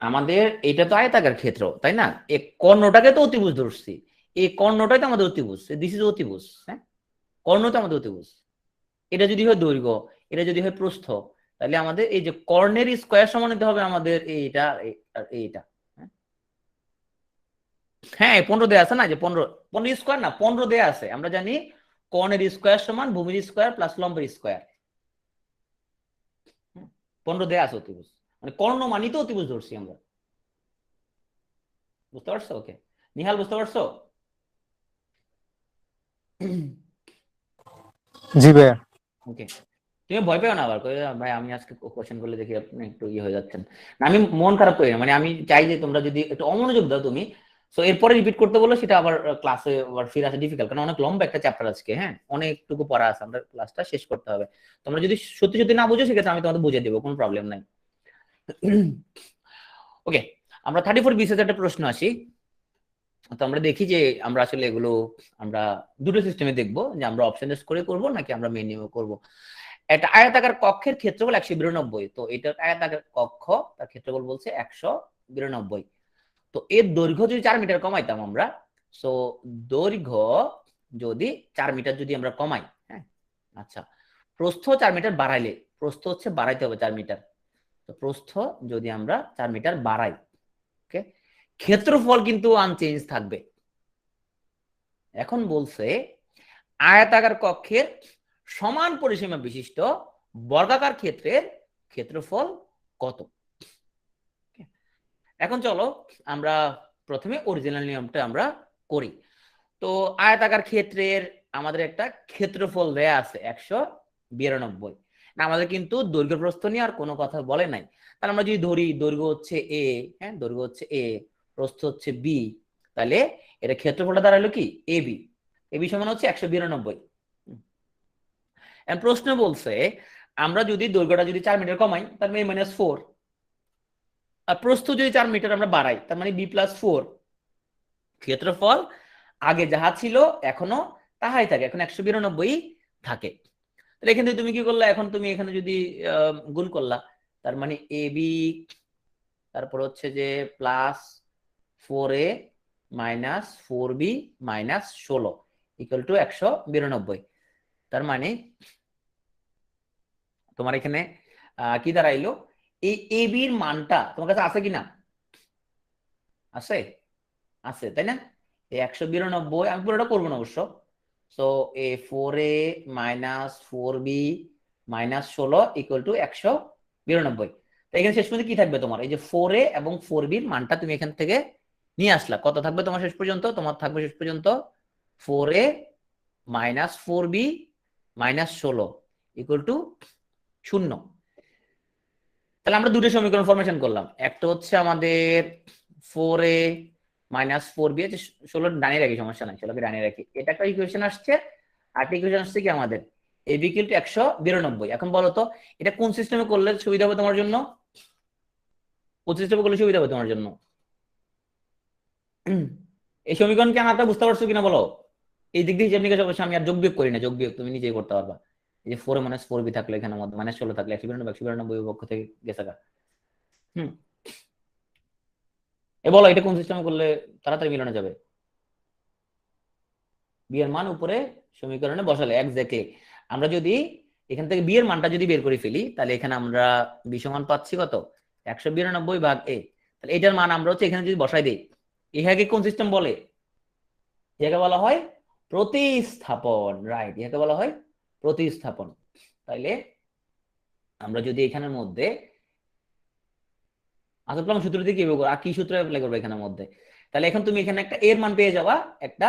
আমাদের এটা তো আয়তাকার ক্ষেত্র, তাই না? এই কর্ণটাকে তো অতিভুজ ধরছি, এই কর্ণটাই তো আমাদের অতিভুজ, দিস ইজ অতিভুজ। হ্যাঁ, কর্ণ তো আমাদের অতিভুজ। এটা যদি হয় দৈর্ঘ্য, এটা যদি হয় প্রস্থ, তাহলে আমাদের এই যে কর্ণের স্কয়ার সমান হতে হবে আমাদের এইটা আর এইটা। হ্যাঁ 15 দেয়া আছে না, যে 15 স্কয়ার না 15 দেয়া আছে, আমরা জানি কর্ণের স্কয়ার সমান ভূমির স্কয়ার প্লাস লম্বের স্কয়ার। 15 দেয়া আছে অতিভুজ, মানে কর্ণ মানি তো অতিভুজ ধরছি আমরা। বুঝতে পারছো? ওকে, নিহাল বুঝতে পারছো? জি ভাইয়া। ওকে, তুমি ভয় পেও না আবার ভাই আমি আজকে কোশ্চেন করলে দেখি আপনি একটু ইয়ে হয়ে যাচ্ছেন না, আমি মন খারাপ করি না, মানে আমি চাই যে তোমরা যদি একটু অমনোযোগ দাও তুমি, সো এরপরে রিপিট করতে বললো সেটা আবার ক্লাসে আবার ফিরে আসা ডিফিকাল্ট, কারণ অনেক লম্বা একটা চ্যাপ্টার আজকে। হ্যাঁ, অনেকটুকু পড়া আছে, আমরা ক্লাসটা শেষ করতে হবে। তোমরা যদি সত্যি সত্যি না বুঝো সেক্ষেত্রে আমি তোমাদের বুঝিয়ে দেবো, কোনো প্রবলেম নাই। ওকে, আমরা 34 বিসিএস একটা প্রশ্ন আসি। তো আমরা দেখি যে আমরা আসলে এগুলো আমরা দুটো সিস্টেমে দেখবো, যে আমরা অপশন টেস্ট করে করবো নাকি আমরা মেনুও করবো। একটা আয়তাকার কক্ষের ক্ষেত্রফল 192, তো এটা আয়তাকার কক্ষ, তার ক্ষেত্রফল বলছে 192। তো এর দৈর্ঘ্য যদি 4 মিটার কমাইতাম আমরা, সো দৈর্ঘ্য যদি 4 মিটার যদি আমরা কমাই, হ্যাঁ আচ্ছা, প্রস্থ 4 মিটার বাড়াইলে, প্রস্থ হচ্ছে বাড়াইতে হবে 4 মিটার, তো প্রস্থ যদি আমরা 4 মিটার বাড়াই, ওকে, ক্ষেত্রফল কিন্তু আনচেঞ্জ থাকবে। এখন বলছে আয়তাকার কক্ষের সমান পরিসীমা বিশিষ্ট বর্গাকার ক্ষেত্রের ক্ষেত্রফল কত। এখন চলো আমরা প্রথমে অরিজিনাল নিয়মটা আমরা করি। তো আয়তাকার ক্ষেত্রের আমাদের একটা ক্ষেত্রফল দেয়া আছে 192, না আমাদের কিন্তু দৈর্ঘ্য প্রস্থ নিয়ে আর কোনো কথা বলে নাই। তাহলে আমরা যদি ধরি দৈর্ঘ্য হচ্ছে এ, হ্যাঁ দৈর্ঘ্য হচ্ছে এ, প্রস্থ হচ্ছে বি, তাহলে এটা ক্ষেত্রফলটা দাঁড়ালো কি এবি, এবি সমান হচ্ছে 192। প্রশ্ন বলছে আমরা যদি দৈর্ঘ্যটা যদি 4 মিটার কমাই তার মানে -4, আর প্রস্থ যদি 4 মিটার আমরা বাড়াই তার মানে b+4, ক্ষেত্রফল আগে যাহা ছিল এখনো তাহাই থাকে, এখন 192 থাকে। তাহলে এখানে তুমি কি করলা, এখন তুমি এখানে যদি গুণ করলা, তার মানে এবি তারপর হচ্ছে যে +4a - 4b - 16 ইকুয়াল টু 192। তার মানে তোমার এখানে কি দাঁড়াইলো, এই এবির মানটা তোমার কাছে আছে কিনা? আছে, আছে তাই না? এই 192 আমি পুরোটা করবো না অবশ্য। So A 4a - 4b - 16 equal to 192। তো এখানে শেষ পর্যন্ত কি থাকবে তোমার? এই যে 4a এবং 4b এর মানটা তুমি এখান থেকে নিয়ে আসলা, কত থাকবে তোমার শেষ পর্যন্ত? তোমার থাকবে শেষ পর্যন্ত 4a - 4b - 16 ইকুয়াল টু 0। তাহলে আমরা দুটো সমীকরণ ফরমেশন করলাম, একটা হচ্ছে আমাদের 4a - 4b, 16 ডানিয়ে রাখি, সমস্যা নাই, 16কে ডানিয়ে রাখি, এটা একটা ইকুয়েশন আসছে। আর ইকুয়েশন আসছে কি আমাদের ab ইকুয়াল টু 192। এখন বলো তো এটা কোন সিস্টেমে করলে সুবিধা হবে তোমার জন্য? কোন সিস্টেমে করলে সুবিধা হবে তোমার জন্য? এই সমীকরণকে আনাটা বুঝতে পারছো কিনা বলো? এই দিক দিয়ে হিসাব নিকাশ অবশ্যই আমি আর যোগ বিয়োগ করি না, যোগ বিয়োগ তুমি নিজেই করতে পারবা। এই যে 4a - 4b থাকলে এখানে -16 থাকলে 192 পক্ষ থেকে গেছে গা। বলো এটা কোন সিস্টেমে করলে তাড়াতাড়ি মিলানো যাবে? বি এর মান উপরে সমীকরণে বসালে এক্স্যাক্টলি। আমরা যদি এখান থেকে বি এর মানটা যদি বের করে ফেলি, তাহলে এখানে আমরা বি সমান পাচ্ছি কত, 192 ভাগ এ। তাহলে এটার মান আমরা হচ্ছে এখানে যদি বসাই দিই, ইহাকে কোন সিস্টেম বলে? ইহাকে বলা হয় প্রতিস্থাপন, রাইট, ইহাকে বলা হয় প্রতিস্থাপন। তাইলে আমরা যদি এখানের মধ্যে আসলে সূত্র দিয়ে কিভাবে করবো, আর কি সূত্র অ্যাপ্লাই করবো এখানের মধ্যে, তাহলে এখন তুমি এখানে একটা এর মান পেয়ে যাবা, একটা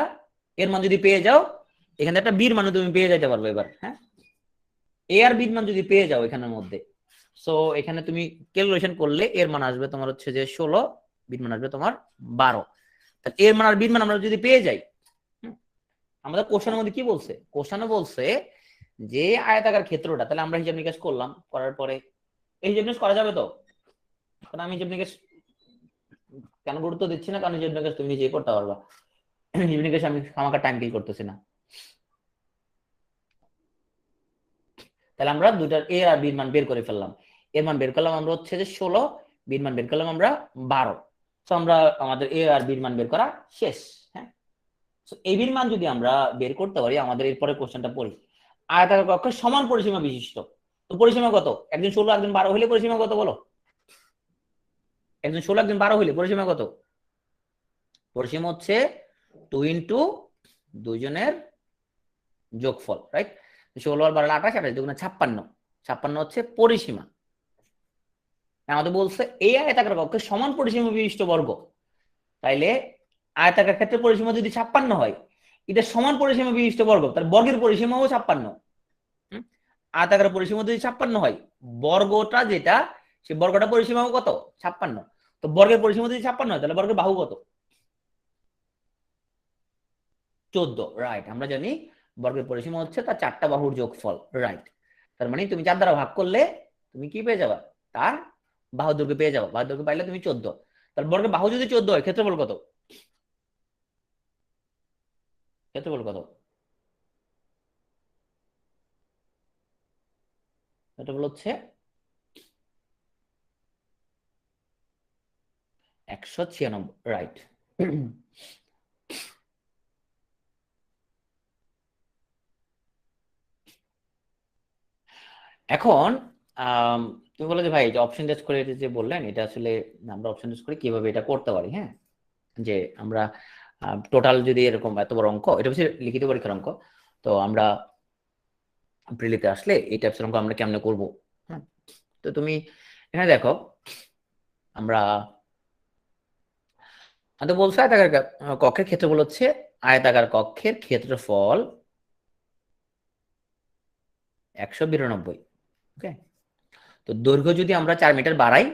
এর মান যদি পেয়ে যাও, এখানে একটা বির মানও তুমি পেয়ে যেতে পারবে এবার। হ্যাঁ, এ আর বির মান যদি পেয়ে যাও এখানের মধ্যে, সো এখানে তুমি ক্যালকুলেশন করলে এর মান আসবে তোমার হচ্ছে যে 16, বির মান আসবে তোমার 12। তাহলে এর মান আর বির মান আমরা যদি পেয়ে যাই, আমাদের কোশ্চেনের মধ্যে কি বলছে, কোশ্চেনে বলছে যে আয়তাকার ক্ষেত্রটা, তাহলে আমরা হিসাব নিকাশ করলাম, করার পরে এই হিসাব নিকাশ করা যাবে তো? কারণ আমি হিসাব নিকাশ কেন গুরুত্ব দিচ্ছি না, কারণ হিসাব নিকাশ তুমি নিজেই করতে পারবা, হিসাব নিকাশ আমি খামাকা টাইম কিল করতেছি না। তাহলে আমরা দুইটার এ আর বির মান বের করে ফেললাম। এর মান বের করলাম আমরা হচ্ছে যে 16, বির মান বের করলাম আমরা 12। তো আমরা আমাদের এ আর বির মান বের করা শেষ। হ্যাঁ, তো এই বির মান যদি আমরা বের করতে পারি, আমাদের এরপরে কোশ্চেনটা পড়ি, আয়তাকার কক্ষের সমান পরিসীমা বিশিষ্ট। তো পরিসীমা কত? একদিন 16 একদিন 12 হইলে পরিসীমা কত বলো? একদিন 16 একদিন 12 হইলে পরিসীমা কত? পরিসীমা হচ্ছে 2 ইন্টু দুইজনের যোগফল, রাইট? 16 আর 12 28, 28 দুগুণে 56, 56 হচ্ছে পরিসীমা। আমাদের বলছে এই আয়তাকার কক্ষের সমান পরিসীমা বিশিষ্ট বর্গ। তাইলে আয়তাকার ক্ষেত্রে পরিসীমা যদি 56 হয়, এটা সমান পরিসীমা বিশিষ্ট বর্গ, তার বর্গের পরিসীমাও 56। আয়তাকার পরিসীমা যদি 56 হয়, বর্গটা যেটা, সেই বর্গটা পরিসীমাও কত? 56। তো বর্গের পরিসীমা যদি 56 হয়, তাহলে বর্গের বাহু কত? 14, রাইট। আমরা জানি বর্গের পরিসীমা হচ্ছে তার 4টা বাহুর যোগফল, রাইট। তার মানে তুমি 4 দ্বারা ভাগ করলে তুমি কি পেয়ে যাবা, তার বাহু দৈর্ঘ্য পেয়ে যাবো, বাহু দৈর্ঘ্য পাইলে তুমি 14। তাহলে বর্গের বাহু যদি 14 হয়, ক্ষেত্রফল কত? ক্ষেত্রফল কত? ক্ষেত্রফল হচ্ছে 196, রাইট। এখন তুমি বলো যে ভাই যে অপশন টেস্ট করে এটা যে বললেন, এটা আসলে আমরা অপশন টেস্ট করে কিভাবে এটা করতে পারি। হ্যাঁ, যে আমরা টোটাল যদি এরকম এত বড় অঙ্ক, এটা হচ্ছে লিখিত পরীক্ষার অঙ্ক, তো আমরা প্রিলিতে আসলে এই টাইপসের অঙ্ক আমরা কেমনে করব। হ্যাঁ, তো তুমি এখানে দেখো, আমরা বলছে আয়তাকার কক্ষের ক্ষেত্রফল হচ্ছে, আয়তাকার কক্ষের ক্ষেত্রফল 192। ওকে, তো দৈর্ঘ্য যদি আমরা 4 মিটার বাড়াই,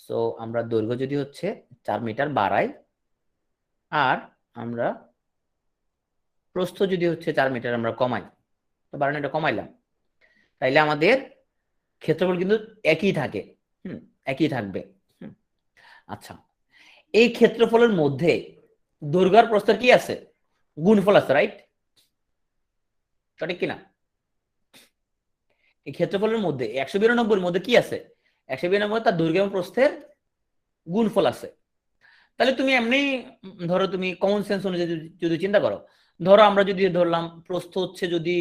তো আমরা দৈর্ঘ্য যদি হচ্ছে 4 মিটার বাড়াই, আর আমরা প্রস্থ যদি হচ্ছে 4 মিটার আমরা কমাই, তো বাড়ানোটা কমাইলাম, তাইলে আমাদের ক্ষেত্রফল কিন্তু একই থাকে। একই থাকবে। আচ্ছা, এই ক্ষেত্রফলের মধ্যে দৈর্ঘ্য আর প্রস্থের কি আছে? গুণফল আছে, রাইট? সঠিক কিনা? এই ক্ষেত্রফলের মধ্যে 192 এর মধ্যে কি আছে? 192 তার দৈর্ঘ্য এবং প্রস্থের গুণফল আছে। তাহলে তুমি এমনি ধরো, তুমি কমন সেন্স অনুযায়ী যদি চিন্তা করো, ধরো আমরা যদি ধরলাম প্রস্থ হচ্ছে যদি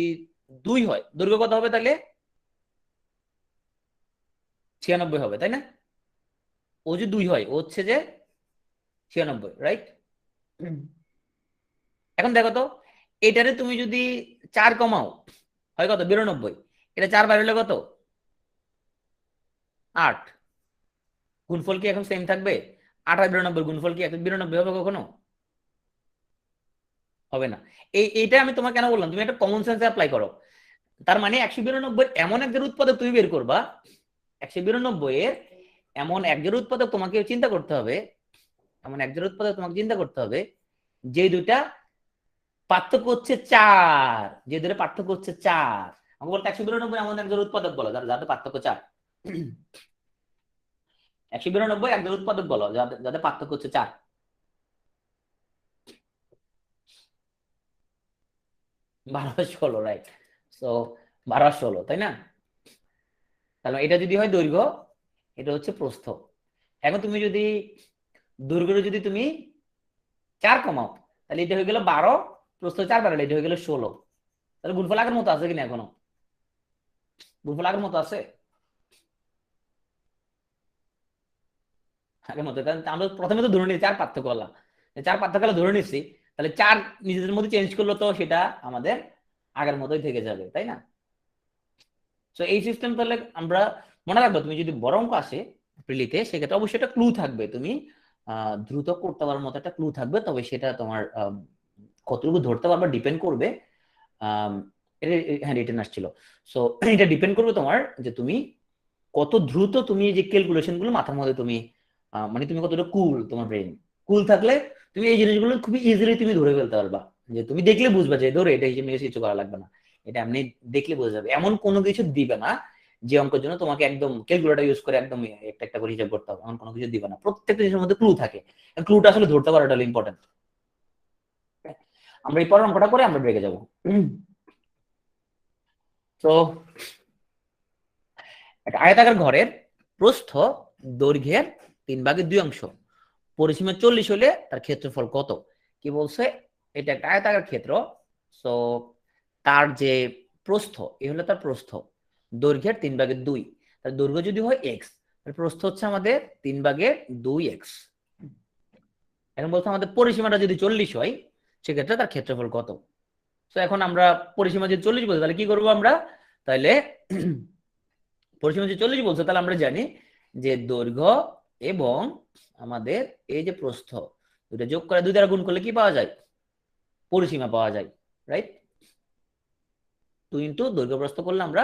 2 হয়, দৈর্ঘ্য কত হবে? তাহলে 96 হবে, তাই না? ও যে 2 হয়, ও হচ্ছে যে 96, রাইট? এখন দেখো তো, এটারে তুমি যদি 4 কমাও হয় কত? 92। এটা 4 বাইরে হলে কত? 8। গুণফল কি এখন সেম থাকবে? 8 আর 92 গুণফল কি 92 হবে কখনো? হবে না। এইটা আমি তোমাকে কেন বললাম, তুমি একটা কমন সেন্স অ্যাপ্লাই করো। তার মানে 192 এমন একজন উৎপাদক তুমি বের করবা, 192 এর এমন একজন উৎপাদক তোমাকে চিন্তা করতে হবে, এমন একজন উৎপাদক তোমাকে চিন্তা করতে হবে যে দুইটা পার্থক্য হচ্ছে 4, যে দুটো পার্থক্য হচ্ছে 4। আমাকে বলতে 192 এমন একজন উৎপাদক বলো যাদের পার্থক্য 4। 192 একজন উৎপাদক বলো যাদের পার্থক্য হচ্ছে 4। 12 16, রাইট। সো 12 16, তাই না? তাহলে এটা যদি হয় দৈর্ঘ্য, এটা হচ্ছে প্রস্থ। এখন তুমি যদি দৈর্ঘ্য যদি তুমি 4 কমাও তাহলে এটা হয়ে গেল 12, প্রস্থ 4 বাড়ালে এটা হয়ে গেল 16। তাহলে গুণফল আগের মতো আছে কিনা এখনো? গুণফল আগের মতো আছে আগের মতো, কারণ আমরা প্রথমে তো ধরে নিয়েছি 4 পার্থক্য হলো, 4 পার্থক্য ধরে নিচ্ছি, তাহলে 4 নিজেদের মধ্যে চেঞ্জ করলো তো সেটা আমাদের আগের মতোই থেকে যাবে, তাই না? তো এই সিস্টেম তাহলে আমরা মনে রাখবো, তুমি যদি বড় অঙ্ক আসে প্রিলিতে সেক্ষেত্রে অবশ্যই একটা ক্লু থাকবে, তুমি দ্রুত করতে পারার মতো একটা ক্লু থাকবে, তবে সেটা তোমার কতটুকু ধরতে পারবে ডিপেন্ড করবে। হ্যাঁ রিটেন আসছিল, সো এটা ডিপেন্ড করবে তোমার যে তুমি কত দ্রুত তুমি এই যে ক্যালকুলেশন গুলো মাথার মধ্যে তুমি মানে তুমি কতটা কুল, তোমার ব্রেন কুল থাকলে তুমি এই জিনিসগুলো খুবই ইজিলি তুমি ধরে ফেলতে পারবা, যে তুমি দেখলে বুঝবা যে ধরে এটা হিসেবে কিছু করা লাগবে না, এটা এমনি দেখলে বোঝা যাবে। এমন কোনো কিছু দিবে না যে অঙ্কের জন্য তোমাকে একদম ক্যালকুলেটর ইউজ করে একদম একটা একটা করে হিসাব করতে হবে, এমন কোনো কিছু দিবে না। প্রত্যেকটা জিনিসের মধ্যে ক্লু থাকে, ক্লুটা আসলে ধরতে পারাটা হলো ইম্পর্টেন্ট। আমরা এই পরের অঙ্কটা করে আমরা ব্রেকে যাবো। তো একটা আয়তাকার ঘরের প্রস্থ দৈর্ঘ্যের 3/2 অংশ, পরিসীমা 40 হলে তার ক্ষেত্রফল কত? কি বলছে, এটা একটা আয়তাকার ক্ষেত্র, সো তার যে প্রস্থ এ হলো তার প্রস্থ, দৈর্ঘ্যের 3/2, তার দৈর্ঘ্য যদি হয় এক্স, তার প্রস্থ হচ্ছে আমাদের 3/2 এক্স। এখন বলছে আমাদের পরিসীমাটা যদি 40 হয় সেক্ষেত্রে তার ক্ষেত্রফল কত? তো এখন আমরা পরিসীমা যদি 40 বলছি তাহলে কি করবো আমরা, তাহলে পরিসীমা যদি 40 বলছে তাহলে আমরা জানি যে দৈর্ঘ্য এবং আমাদের এই যে প্রস্থ দুটো যোগ করে 2 দ্বারা গুণ করলে কি পাওয়া যায়? পরিসীমা পাওয়া যায়, রাইট? 2 ইন্টু দৈর্ঘ্য প্রস্থ করলে আমরা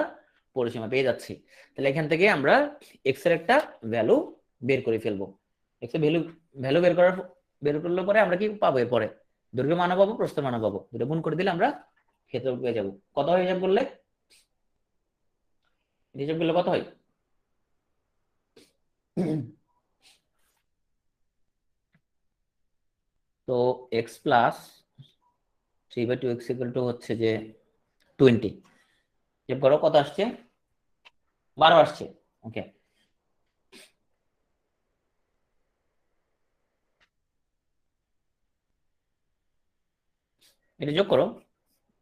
পরিসীমা পেয়ে যাচ্ছি। তাহলে এখান থেকে আমরা এক্স এর একটা ভ্যালু বের করে ফেলবো। এক্স এর ভ্যালু বের করলে পরে আমরা কি পাবো? এরপরে দৈর্ঘ্য মান পাবো, প্রস্থ মান পাবো, দুটো গুণ করে দিলে আমরা ক্ষেত্রফল পেয়ে যাবো। কত হয় হিসাব করলে? হিসাব করলে কত হয়? তো এক্স প্লাস 3/2x = হচ্ছে যে 20, হিসাব করো কত আসছে? 12 আসছে। ওকে, এটা যোগ করো,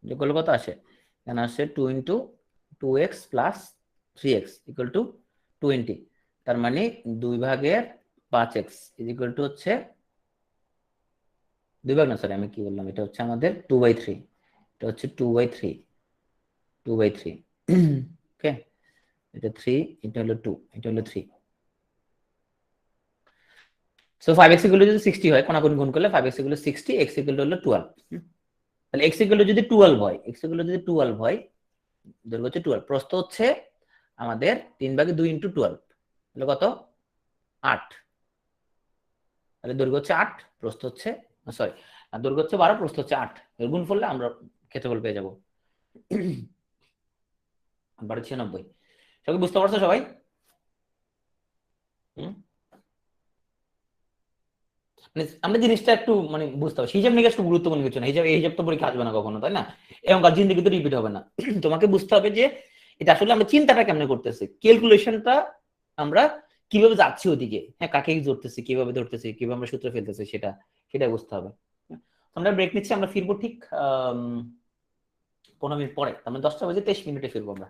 যোগ করলে কত আসে? এখানে আসছে 2 ইন্টু 2x প্লাস 3x = 20, তার মানে 2/5x হচ্ছে 2 ভাগ না, সরি আমি কি বললাম, এটা হচ্ছে আমাদের 2/3, এটা হচ্ছে 2/3 ওকে, এটা 3, এটা হলো 2, এটা হলো 3। সো 5x যদি 60 হয়, কোনাকুনি গুণ করলে 5x 60, x হলো 12। তাহলে x যদি 12 হয়, x যদি 12 হয়, দৈর্ঘ্য হচ্ছে 12, প্রস্থ হচ্ছে আমাদের 3/2 ইন্টু 12, তাহলে কত? 8। তাহলে দৈর্ঘ্য হচ্ছে 8, প্রস্থ হচ্ছে সরি দৈর্ঘ্য হচ্ছে 12, প্রস্থ হচ্ছে 8, এর গুণ করলে আমরা ক্ষেত্রফল পেয়ে যাবো 96। সবাই বুঝতে পারছো সবাই? আমরা জিনিসটা একটু মানে বুঝতে হবে, হিসাব নিকাশ একটু গুরুত্বপূর্ণ কিছু না, হিসাব তো পরীক্ষা আসবে না কখনো, তাই না? এবং কাজ জিন্দেগি তো রিপিট হবে না। তোমাকে বুঝতে হবে যে এটা আসলে আমরা চিন্তাটা কেমনে করতেছি, ক্যালকুলেশনটা আমরা কিভাবে যাচ্ছি ওদিকে, হ্যাঁ কাকে ধরতেছি, কিভাবে ধরতেছি, কিভাবে আমরা সূত্র ফেলতেছি, সেটা বুঝতে হবে। আমরা ব্রেক নিচ্ছি, আমরা ফিরবো ঠিক 15 মিনিট পরে, আমরা 10টা বাজে 23 মিনিটে ফিরবো আমরা।